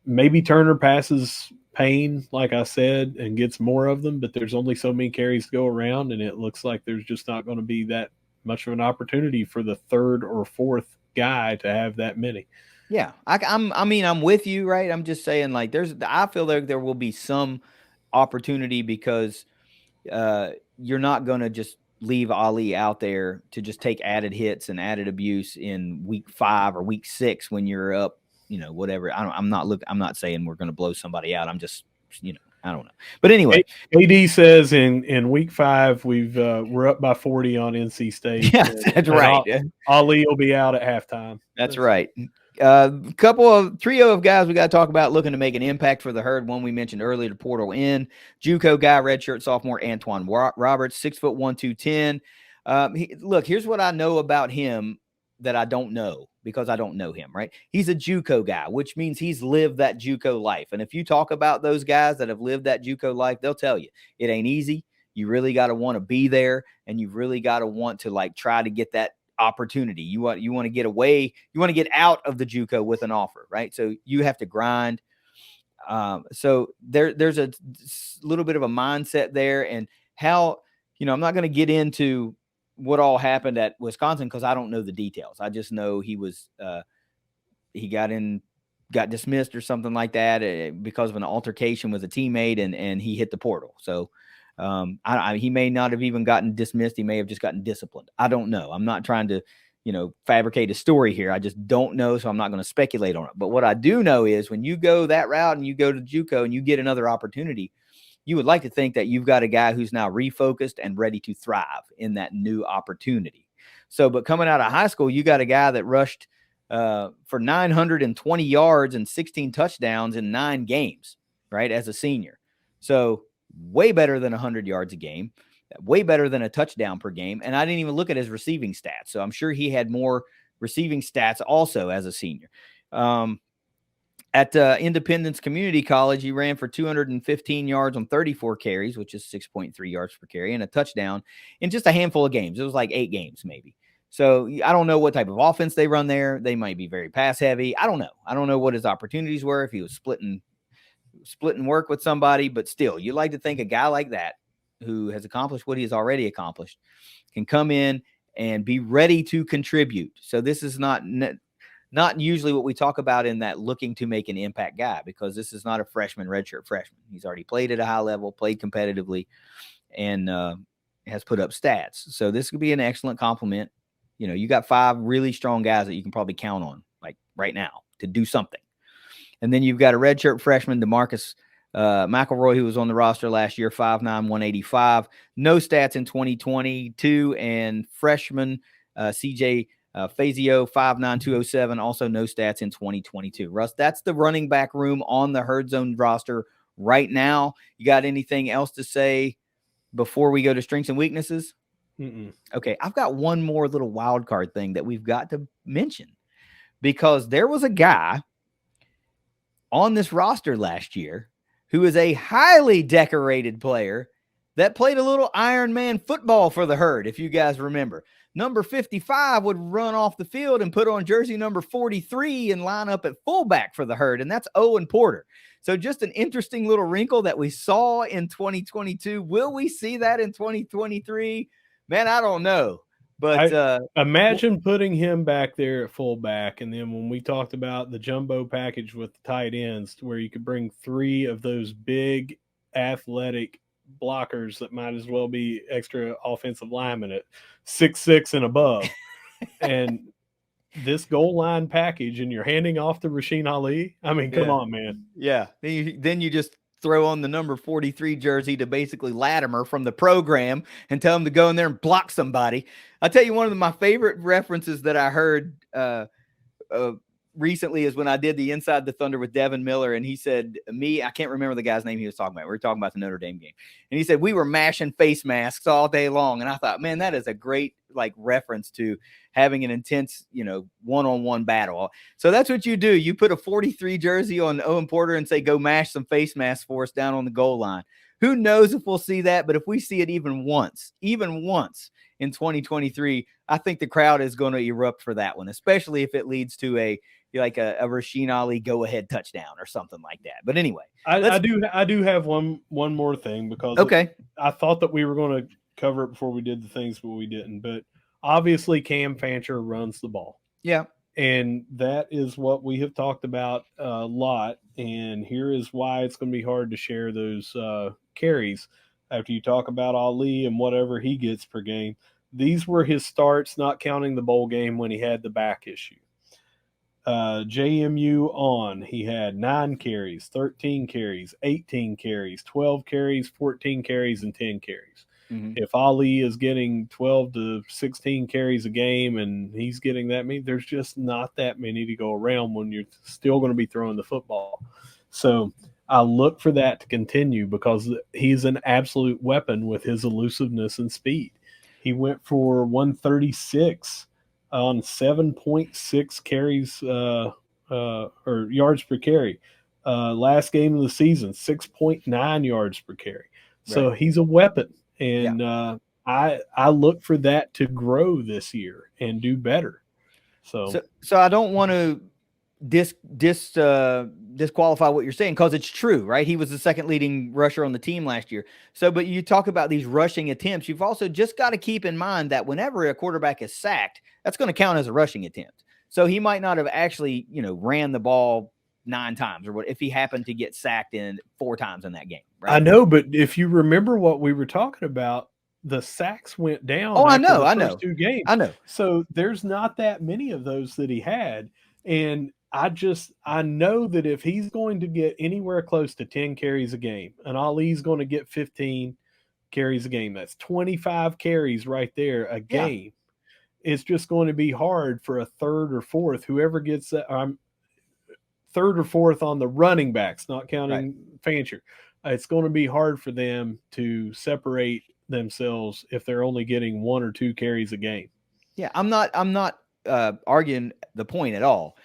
maybe Turner passes Payne, like I said, and gets more of them, but there's only so many carries to go around, and it looks like there's just not going to be that much of an opportunity for the third or fourth guy to have that many. Yeah, I'm with you, right? I'm just saying, like, I feel like there will be some opportunity because you're not going to just leave Ali out there to just take added hits and added abuse in week 5 or week 6 when you're up, whatever. I'm not saying we're going to blow somebody out. I'm just, I don't know. But anyway, AD says in week 5 we're up by 40 on NC State. yeah, that's right. Ali will be out at halftime. That's right. Trio of guys we got to talk about looking to make an impact for the Herd. One we mentioned earlier, the portal in. JUCO guy, redshirt sophomore Antoine Roberts, 6'1", 210. Look, here's what I know about him that I don't know because I don't know him, right? He's a JUCO guy, which means he's lived that JUCO life. And if you talk about those guys that have lived that JUCO life, they'll tell you it ain't easy. You really got to want to be there, and you really got to want to like try to get that opportunity. You want to get away, you want to get out of the JUCO with an offer, right? So you have to grind. So there's a little bit of a mindset there, and how, I'm not going to get into what all happened at Wisconsin because I don't know the details. I just know he was he got dismissed or something like that because of an altercation with a teammate, and he hit the portal. So he may not have even gotten dismissed. He may have just gotten disciplined. I don't know. I'm not trying to, fabricate a story here. I just don't know. So I'm not going to speculate on it. But what I do know is when you go that route and you go to JUCO and you get another opportunity, you would like to think that you've got a guy who's now refocused and ready to thrive in that new opportunity. So, but coming out of high school, you got a guy that rushed for 920 yards and 16 touchdowns in 9 games, right, as a senior. So way better than 100 yards a game, way better than a touchdown per game. And I didn't even look at his receiving stats. So I'm sure he had more receiving stats also as a senior. At Independence Community College, he ran for 215 yards on 34 carries, which is 6.3 yards per carry, and a touchdown in just a handful of games. It was like 8 games maybe. So I don't know what type of offense they run there. They might be very pass heavy. I don't know. I don't know what his opportunities were, if he was splitting work with somebody, but still, you like to think a guy like that who has accomplished what he has already accomplished can come in and be ready to contribute. So this is not usually what we talk about in that looking to make an impact guy, because this is not a redshirt freshman. He's already played at a high level, played competitively, and has put up stats. So this could be an excellent compliment. You got 5 really strong guys that you can probably count on, like right now, to do something. And then you've got a redshirt freshman, DeMarcus McElroy, who was on the roster last year, 5'9", 185. No stats in 2022. And freshman CJ Fazio, 5'9", 207. Also no stats in 2022. Russ, that's the running back room on the Herd Zone roster right now. You got anything else to say before we go to strengths and weaknesses? Mm-mm. Okay, I've got one more little wild card thing that we've got to mention, because there was a guy on this roster last year who is a highly decorated player that played a little Iron Man football for the Herd, if you guys remember. Number 55 would run off the field and put on jersey number 43 and line up at fullback for the Herd, and that's Owen Porter. So just an interesting little wrinkle that we saw in 2022. Will we see that in 2023? Man, I don't know. But imagine putting him back there at fullback, and then when we talked about the jumbo package with the tight ends, where you could bring 3 of those big athletic blockers that might as well be extra offensive linemen at 6'6" and above, and this goal line package, and you're handing off to Rasheen Ali. I mean, come on, man. Yeah. Then you just throw on the number 43 jersey to basically Latimer from the program and tell him to go in there and block somebody. I'll tell you, one of my favorite references that I heard recently is when I did the Inside the Thunder with Devin Miller, and he said, I can't remember the guy's name he was talking about. We were talking about the Notre Dame game. And he said, we were mashing face masks all day long. And I thought, man, that is a great reference to having an intense, one-on-one battle. So that's what you do. You put a 43 jersey on Owen Porter and say, go mash some face masks for us down on the goal line. Who knows if we'll see that? But if we see it even once in 2023, I think the crowd is going to erupt for that one, especially if it leads to a Rasheen Ali go-ahead touchdown or something like that. But anyway, I do have one more thing, because okay. I thought that we were going to cover it before we did the things, but we didn't. But obviously, Cam Fancher runs the ball. Yeah. And that is what we have talked about a lot. And here is why it's going to be hard to share those carries after you talk about Ali and whatever he gets per game. These were his starts, not counting the bowl game when he had the back issue. JMU on, he had 9 carries, 13 carries, 18 carries, 12 carries, 14 carries, and 10 carries. Mm-hmm. If Ali is getting 12 to 16 carries a game and he's getting that many, there's just not that many to go around when you're still going to be throwing the football. So I look for that to continue, because he's an absolute weapon with his elusiveness and speed. He went for 136 on 7.6 carries or yards per carry. Last game of the season, 6.9 yards per carry. So he's a weapon. And I look for that to grow this year and do better. So I don't want to disqualify what you're saying, because it's true, right? He was the second leading rusher on the team last year. So, but you talk about these rushing attempts. You've also just got to keep in mind that whenever a quarterback is sacked, that's going to count as a rushing attempt. So he might not have actually, ran the ball 9 times, or what if he happened to get sacked 4 times in that game. Right? I know, but if you remember what we were talking about, the sacks went down. Oh, I know. 2 games. I know. So there's not that many of those that he had. And I know that if he's going to get anywhere close to 10 carries a game, and Ali's going to get 15 carries a game, that's 25 carries right there a game. It's just going to be hard for a third or fourth, whoever gets that. Third or fourth on the running backs, not counting Fancher. It's going to be hard for them to separate themselves if they're only getting 1 or 2 carries a game. Yeah, I'm not arguing the point at all.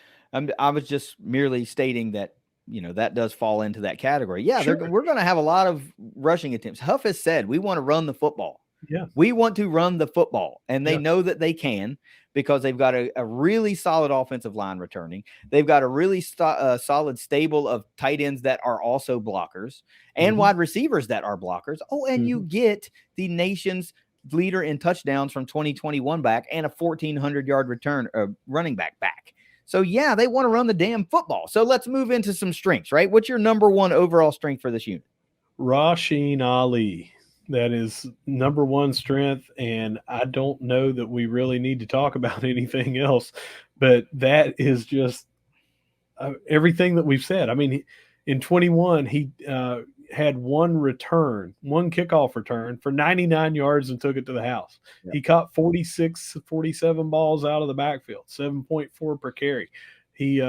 I was just merely stating that, that does fall into that category. Yeah, sure. We're going to have a lot of rushing attempts. Huff has said we want to run the football. Yeah, we want to run the football, and they know that they can, because they've got a really solid offensive line returning. They've got a really solid stable of tight ends that are also blockers, and wide receivers that are blockers. Oh, and you get the nation's leader in touchdowns from 2021 back, and a 1,400-yard return running back. So, yeah, they want to run the damn football. So let's move into some strengths, right? What's your number 1 overall strength for this unit? Rasheen Ali. That is number 1 strength, and I don't know that we really need to talk about anything else, but that is just everything that we've said. I mean, in 21, he had 1 kickoff return for 99 yards and took it to the house. Yeah. He caught 47 balls out of the backfield, 7.4 per carry. He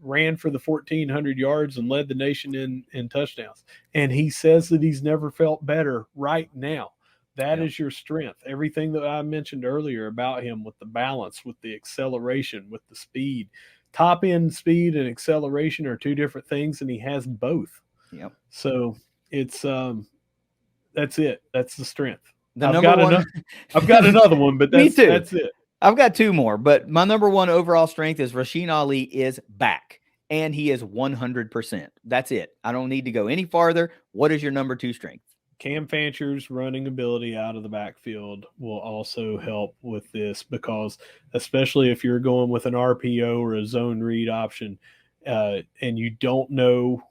ran for the 1,400 yards and led the nation in touchdowns. And he says that he's never felt better right now. That is your strength. Everything that I mentioned earlier about him, with the balance, with the acceleration, with the speed. Top end speed and acceleration are 2 different things, and he has both. Yep. So it's that's it. That's the strength. I've got another one, but Me too. That's it. I've got 2 more, but my number 1 overall strength is Rasheen Ali is back, and he is 100%. That's it. I don't need to go any farther. What is your number 2 strength? Cam Fancher's running ability out of the backfield will also help with this, because especially if you're going with an RPO or a zone read option, and you don't know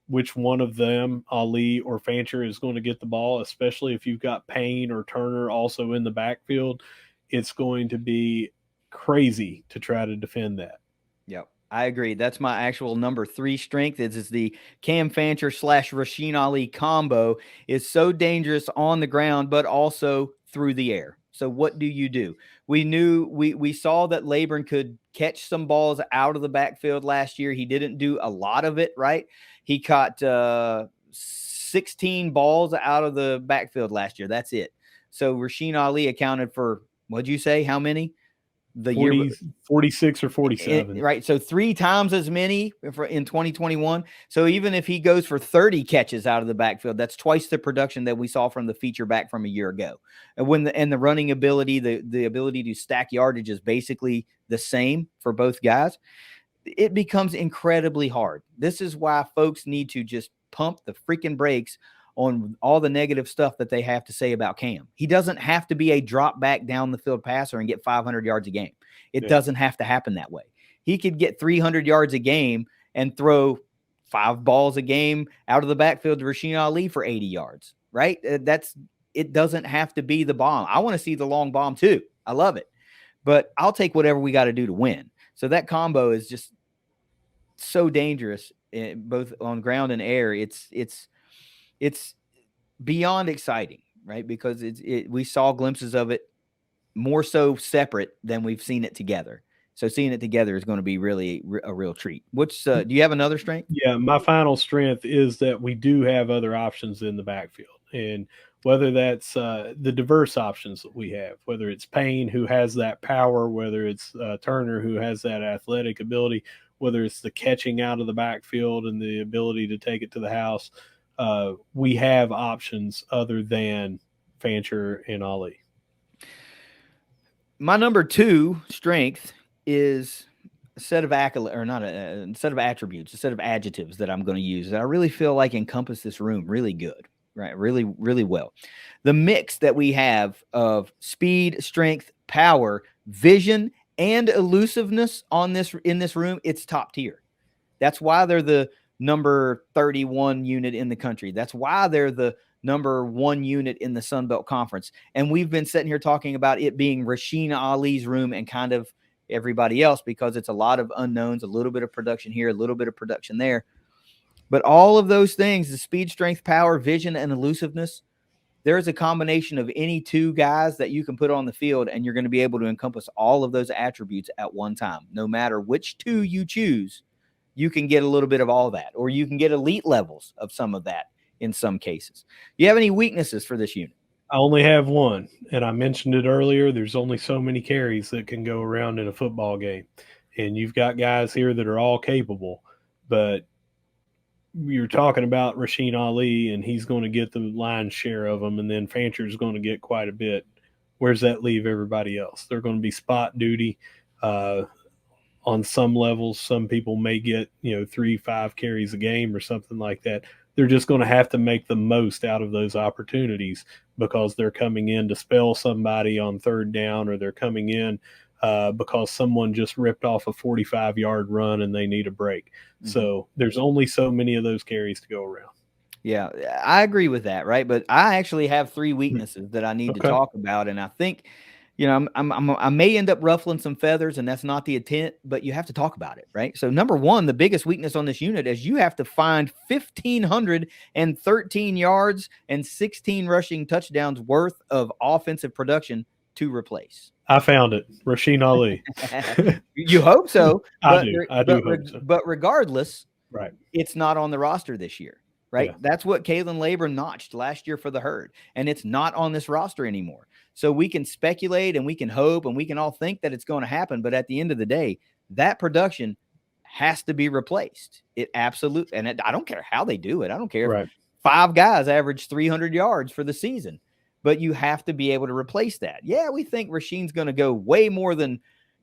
which one of them, Ali or Fancher, is going to get the ball, especially if you've got Payne or Turner also in the backfield, it's going to be crazy to try to defend that. Yep, I agree. That's my actual number 3 strength. Is the Cam Fancher / Rasheen Ali combo is so dangerous on the ground, but also through the air. So what do you do? We saw that Laborn could catch some balls out of the backfield last year. He didn't do a lot of it, right? He caught 16 balls out of the backfield last year. That's it. So Rasheen Ali accounted for, what'd you say? How many? the year 46 or 47. right. So 3 times as many in 2021. So even if he goes for 30 catches out of the backfield, that's twice the production that we saw from the feature back from a year ago. And when the running ability, the ability to stack yardage is basically the same for both guys, it becomes incredibly hard. This is why folks need to just pump the freaking brakes on all the negative stuff that they have to say about Cam. He doesn't have to be a drop back down the field passer and get 500 yards a game. It doesn't have to happen that way. He could get 300 yards a game and throw 5 balls a game out of the backfield to Rasheen Ali for 80 yards, right? It doesn't have to be the bomb. I want to see the long bomb too. I love it. But I'll take whatever we got to do to win. So that combo is just so dangerous, both on ground and air. It's beyond exciting, right? Because we saw glimpses of it more so separate than we've seen it together. So seeing it together is going to be really a real treat. Do you have another strength? Yeah, my final strength is that we do have other options in the backfield. And whether that's the diverse options that we have, whether it's Payne, who has that power, whether it's Turner, who has that athletic ability, whether it's the catching out of the backfield and the ability to take it to the house, we have options other than Fancher and Ali. My number 2 strength is a set of accolades, or not a set of attributes, a set of adjectives that I'm going to use that I really feel like encompass this room really good, right? Really, really well. The mix that we have of speed, strength, power, vision, and elusiveness in this room, it's top tier. That's why they're the number 31 unit in the country. That's why they're the number 1 unit in the Sun Belt Conference. And we've been sitting here talking about it being Rasheen Ali's room and kind of everybody else, because it's a lot of unknowns, a little bit of production here, a little bit of production there. But all of those things, the speed, strength, power, vision, and elusiveness, there is a combination of any 2 guys that you can put on the field, and you're going to be able to encompass all of those attributes at one time. No matter which 2 you choose, you can get a little bit of all that, or you can get elite levels of some of that in some cases. Do you have any weaknesses for this unit? I only have one, and I mentioned it earlier. There's only so many carries that can go around in a football game. And you've got guys here that are all capable, but you're talking about Rasheen Ali, and he's going to get the lion's share of them, and then Fancher's going to get quite a bit. Where's that leave everybody else? They're going to be spot duty on some levels. Some people may get 3-5 carries a game or something like that. They're just going to have to make the most out of those opportunities because they're coming in to spell somebody on 3rd down, or they're coming in because someone just ripped off a 45-yard run and they need a break. Mm-hmm. So there's only so many of those carries to go around. Yeah, I agree with that, right? But I actually have 3 weaknesses that I need to talk about, and I think I may end up ruffling some feathers, and that's not the intent, but you have to talk about it, right? So number 1, the biggest weakness on this unit is you have to find 1,513 yards and 16 rushing touchdowns worth of offensive production to replace. I found it. Rasheen Ali. You hope so. I do hope so. But regardless, right, it's not on the roster this year. Right. Yeah. That's what Kalen Labor notched last year for the Herd. And it's not on this roster anymore. So we can speculate and we can hope and we can all think that it's going to happen. But at the end of the day, that production has to be replaced. It absolutely. And I don't care how they do it. I don't care if 5 guys average 300 yards for the season. But you have to be able to replace that. Yeah, we think Rasheen's going to go way more than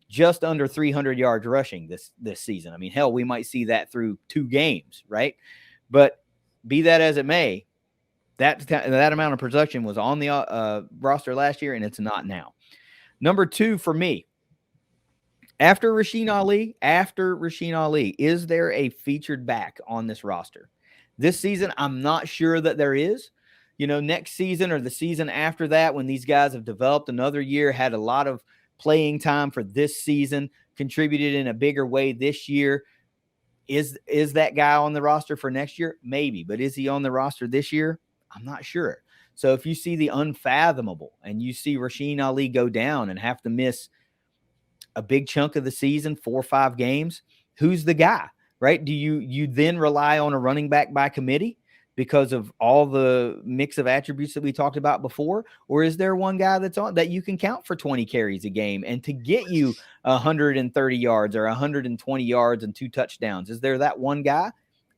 just under 300 yards rushing this season. I mean, hell, we might see that through 2 games, right? But be that as it may, that amount of production was on the roster last year, and it's not now. Number 2 for me, after Rasheen Ali, is there a featured back on this roster? This season, I'm not sure that there is. Next season or the season after that, when these guys have developed another year, had a lot of playing time for this season, contributed in a bigger way this year, is that guy on the roster for next year? Maybe. But is he on the roster this year? I'm not sure. So if you see the unfathomable and you see Rasheen Ali go down and have to miss a big chunk of the season, 4 or 5 games, who's the guy, right? Do you then rely on a running back by committee? because of all the mix of attributes that we talked about before? Or is there one guy that's on that you can count for 20 carries a game and to get you 130 yards or 120 yards and 2 touchdowns? Is there that one guy?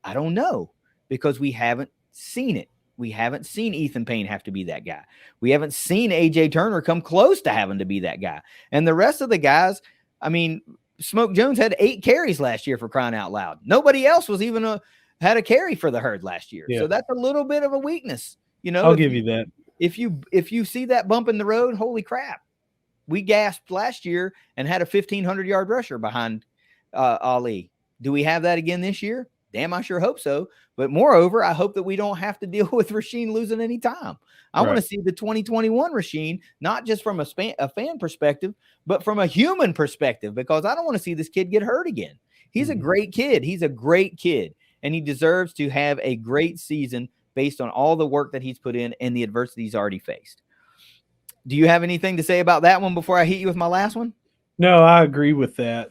I don't know, because we haven't seen it. We haven't seen Ethan Payne have to be that guy. We haven't seen AJ Turner come close to having to be that guy. And the rest of the guys, I mean, Smoke Jones had 8 carries last year, for crying out loud. Nobody else was even had a carry for the Herd last year. Yeah. So that's a little bit of a weakness. You know, I'll give you that. If you see that bump in the road, holy crap. We gasped last year and had a 1,500-yard rusher behind Ali. Do we have that again this year? Damn, I sure hope so. But moreover, I hope that we don't have to deal with Rasheen losing any time. I want to see the 2021 Rasheen, not just from a fan perspective, but from a human perspective, because I don't want to see this kid get hurt again. He's a great kid. He's a great kid, and he deserves to have a great season based on all the work that he's put in and the adversity he's already faced. Do you have anything to say about that one before I hit you with my last one? No, I agree with that.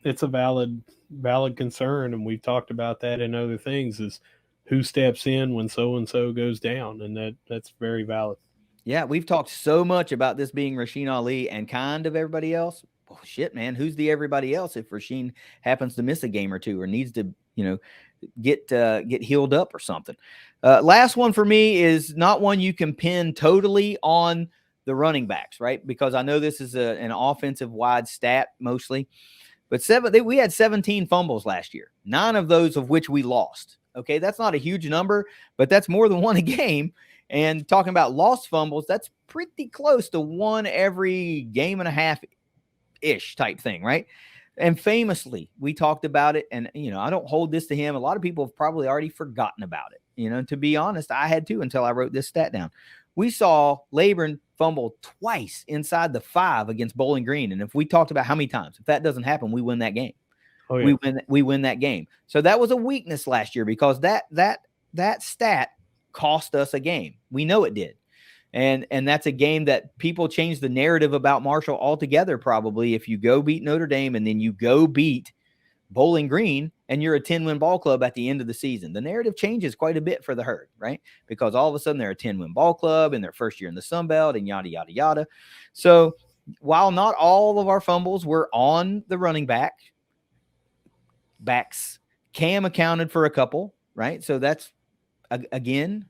It's a valid concern, and we've talked about that in other things, is who steps in when so-and-so goes down, and that's very valid. Yeah, we've talked so much about this being Rasheen Ali and kind of everybody else. Oh, shit, man, who's the everybody else if Rasheen happens to miss a game or two or needs to, get healed up or something? Last one for me is not one you can pin totally on the running backs, right? Because I know this is an offensive wide stat mostly, but we had 17 fumbles last year, 9 of those of which we lost. Okay, that's not a huge number, but that's more than one a game. And talking about lost fumbles, that's pretty close to one every game and a half-ish type thing, right? And famously, we talked about it, and, I don't hold this to him. A lot of people have probably already forgotten about it. To be honest, I had to until I wrote this stat down. We saw Laborn fumble twice inside the 5 against Bowling Green. And if we talked about how many times, if that doesn't happen, we win that game. Oh, yeah. We win that game. So that was a weakness last year, because that stat cost us a game. We know it did. And that's a game that people change the narrative about Marshall altogether, probably, if you go beat Notre Dame and then you go beat Bowling Green and you're a 10-win ball club at the end of the season. The narrative changes quite a bit for the Herd, right? Because all of a sudden they're a 10-win ball club in their first year in the Sun Belt and yada, yada, yada. So while not all of our fumbles were on the running backs, Cam accounted for a couple, right? So that's, again,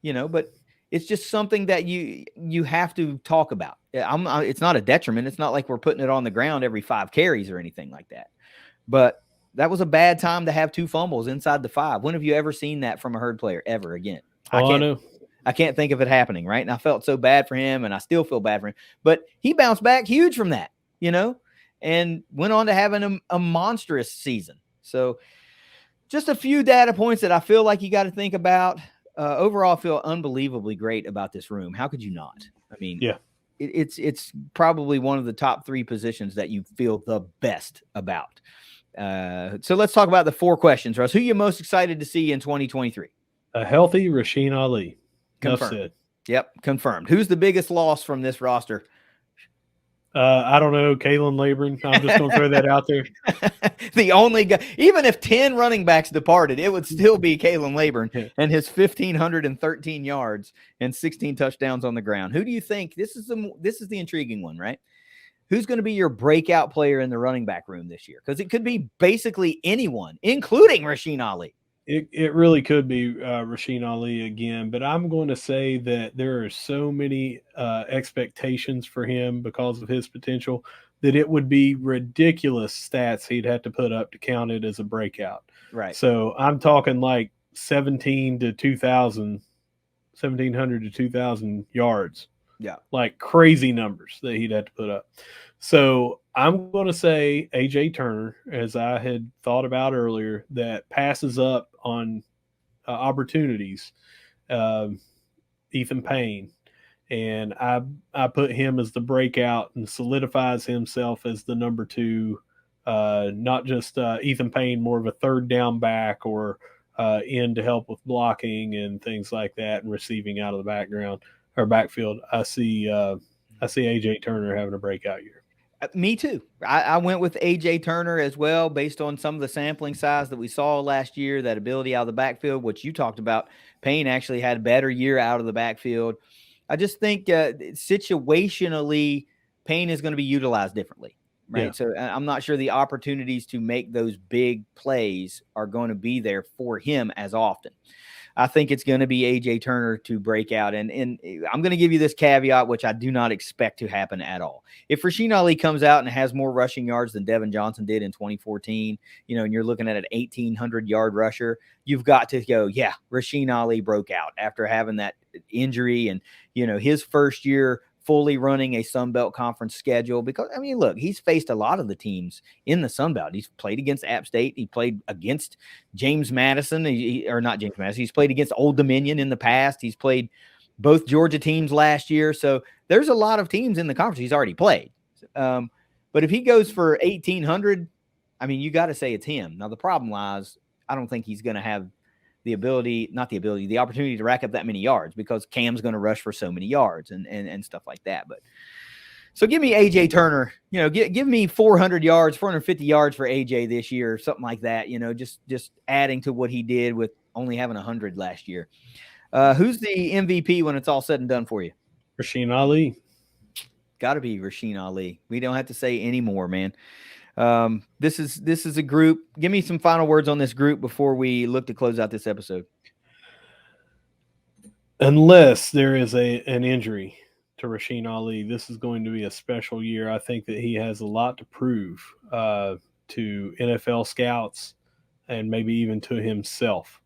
but it's just something that you have to talk about. It's not a detriment. It's not like we're putting it on the ground every 5 carries or anything like that. But that was a bad time to have 2 fumbles inside the 5. When have you ever seen that from a Herd player ever again? I can't think of it happening, right? And I felt so bad for him, and I still feel bad for him. But he bounced back huge from that, and went on to having a monstrous season. So just a few data points that I feel like you got to think about. Overall, I feel unbelievably great about this room. How could you not? I mean, yeah, it's probably one of the top 3 positions that you feel the best about. So let's talk about the 4 questions, Russ. Who are you most excited to see in 2023? A healthy Rasheen Ali. Confirmed. Yep, confirmed. Who's the biggest loss from this roster? I don't know, Kalen Laborn. I'm just going to throw that out there. The only guy, even if 10 running backs departed, it would still be Kalen Laborn and his 1,513 yards and 16 touchdowns on the ground. Who do you think? This is the intriguing one, right? Who's going to be your breakout player in the running back room this year? Because it could be basically anyone, including Rasheen Ali. It really could be Rasheen Ali again, but I'm going to say that there are so many expectations for him because of his potential that it would be ridiculous stats he'd have to put up to count it as a breakout. Right. So I'm talking like 1,700 to 2,000 yards. Yeah. Like crazy numbers that he'd have to put up. So I'm going to say AJ Turner, as I had thought about earlier, that passes up on opportunities. Ethan Payne, and I put him as the breakout and solidifies himself as the number 2, not just Ethan Payne, more of a third down back or in to help with blocking and things like that and receiving out of the backfield. I see AJ Turner having a breakout year. Me too. I went with A.J. Turner as well, based on some of the sampling size that we saw last year, that ability out of the backfield, which you talked about. Payne actually had a better year out of the backfield. I just think situationally, Payne is going to be utilized differently, right? Yeah. So I'm not sure the opportunities to make those big plays are going to be there for him as often. I think it's going to be A.J. Turner to break out. And I'm going to give you this caveat, which I do not expect to happen at all. If Rasheen Ali comes out and has more rushing yards than Devin Johnson did in 2014, and you're looking at an 1,800-yard rusher, you've got to go, yeah, Rasheen Ali broke out after having that injury and, his first year fully running a Sun Belt Conference schedule. Because, look, he's faced a lot of the teams in the Sun Belt. He's played against App State. He played against James Madison, or not James Madison. He's played against Old Dominion in the past. He's played both Georgia teams last year. So there's a lot of teams in the conference he's already played. But if he goes for 1,800, you got to say it's him. Now, the problem lies, I don't think he's going to have the opportunity to rack up that many yards, because Cam's going to rush for so many yards and stuff like that. But so give me A.J. Turner, give me 400 yards, 450 yards for A.J. this year, something like that, just adding to what he did with only having 100 last year. Who's the MVP when it's all said and done for you? Rasheen Ali. Got to be Rasheen Ali. We don't have to say any more, man. This is a group. Give me some final words on this group before we look to close out this episode. Unless there is an injury to Rasheen Ali, this is going to be a special year. I think that he has a lot to prove to NFL scouts and maybe even to himself.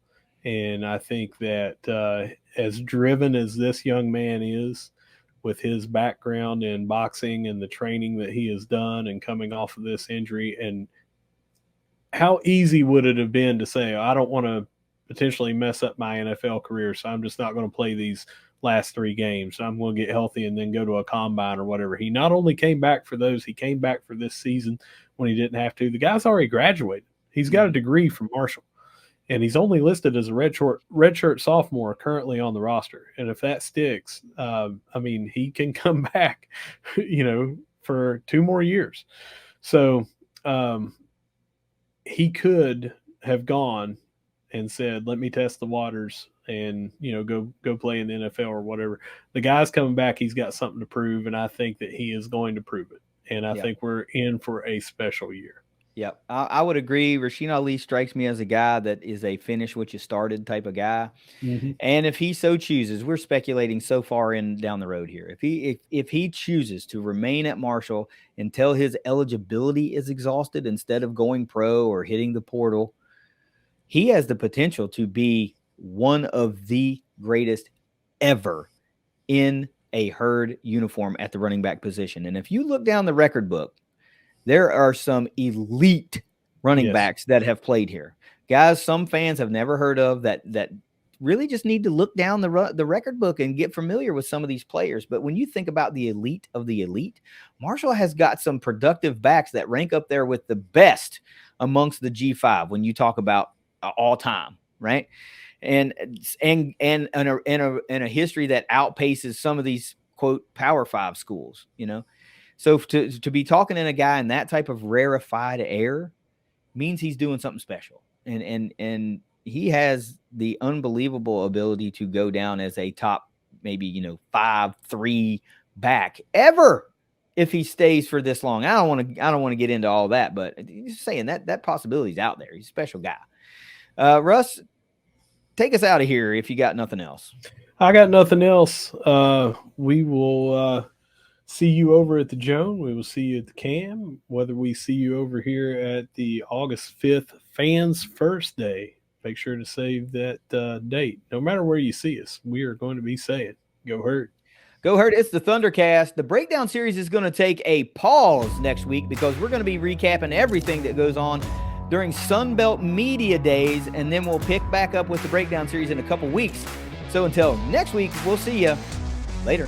And I think that as driven as this young man is, with his background in boxing and the training that he has done and coming off of this injury, and how easy would it have been to say, I don't want to potentially mess up my NFL career, so I'm just not going to play these last 3 games. I'm going to get healthy and then go to a combine or whatever. He not only came back for those, he came back for this season when he didn't have to. The guy's already graduated. He's got a degree from Marshall. And he's only listed as a redshirt sophomore currently on the roster. And if that sticks, he can come back, for 2 more years. So he could have gone and said, let me test the waters and, go play in the NFL or whatever. The guy's coming back. He's got something to prove. And I think that he is going to prove it. And I think we're in for a special year. Yeah, I would agree. Rasheen Ali strikes me as a guy that is a finish what you started type of guy. Mm-hmm. And if he so chooses, we're speculating so far down the road here. If he chooses to remain at Marshall until his eligibility is exhausted instead of going pro or hitting the portal, he has the potential to be one of the greatest ever in a Herd uniform at the running back position. And if you look down the record book, there are some elite running backs that have played here. Guys, some fans have never heard of that really just need to look down the record book and get familiar with some of these players. But when you think about the elite of the elite, Marshall has got some productive backs that rank up there with the best amongst the G5 when you talk about all time, right? And in a history that outpaces some of these, quote, Power 5 schools, So to be talking in a guy in that type of rarefied air means he's doing something special. And he has the unbelievable ability to go down as a top, maybe, 5-3 back ever if he stays for this long. I don't want to get into all that, but just saying that possibility is out there. He's a special guy. Russ, take us out of here if you got nothing else. I got nothing else. We will see you over at the Joan. We will see you at the Cam. Whether we see you over here at the August 5th Fans First Day, make sure to save that date. No matter where you see us, we are going to be saying, go Herd. Go Herd. It's the ThunderCast. The breakdown series is going to take a pause next week because we're going to be recapping everything that goes on during Sunbelt Media Days, and then we'll pick back up with the breakdown series in a couple weeks. So until next week, we'll see you later.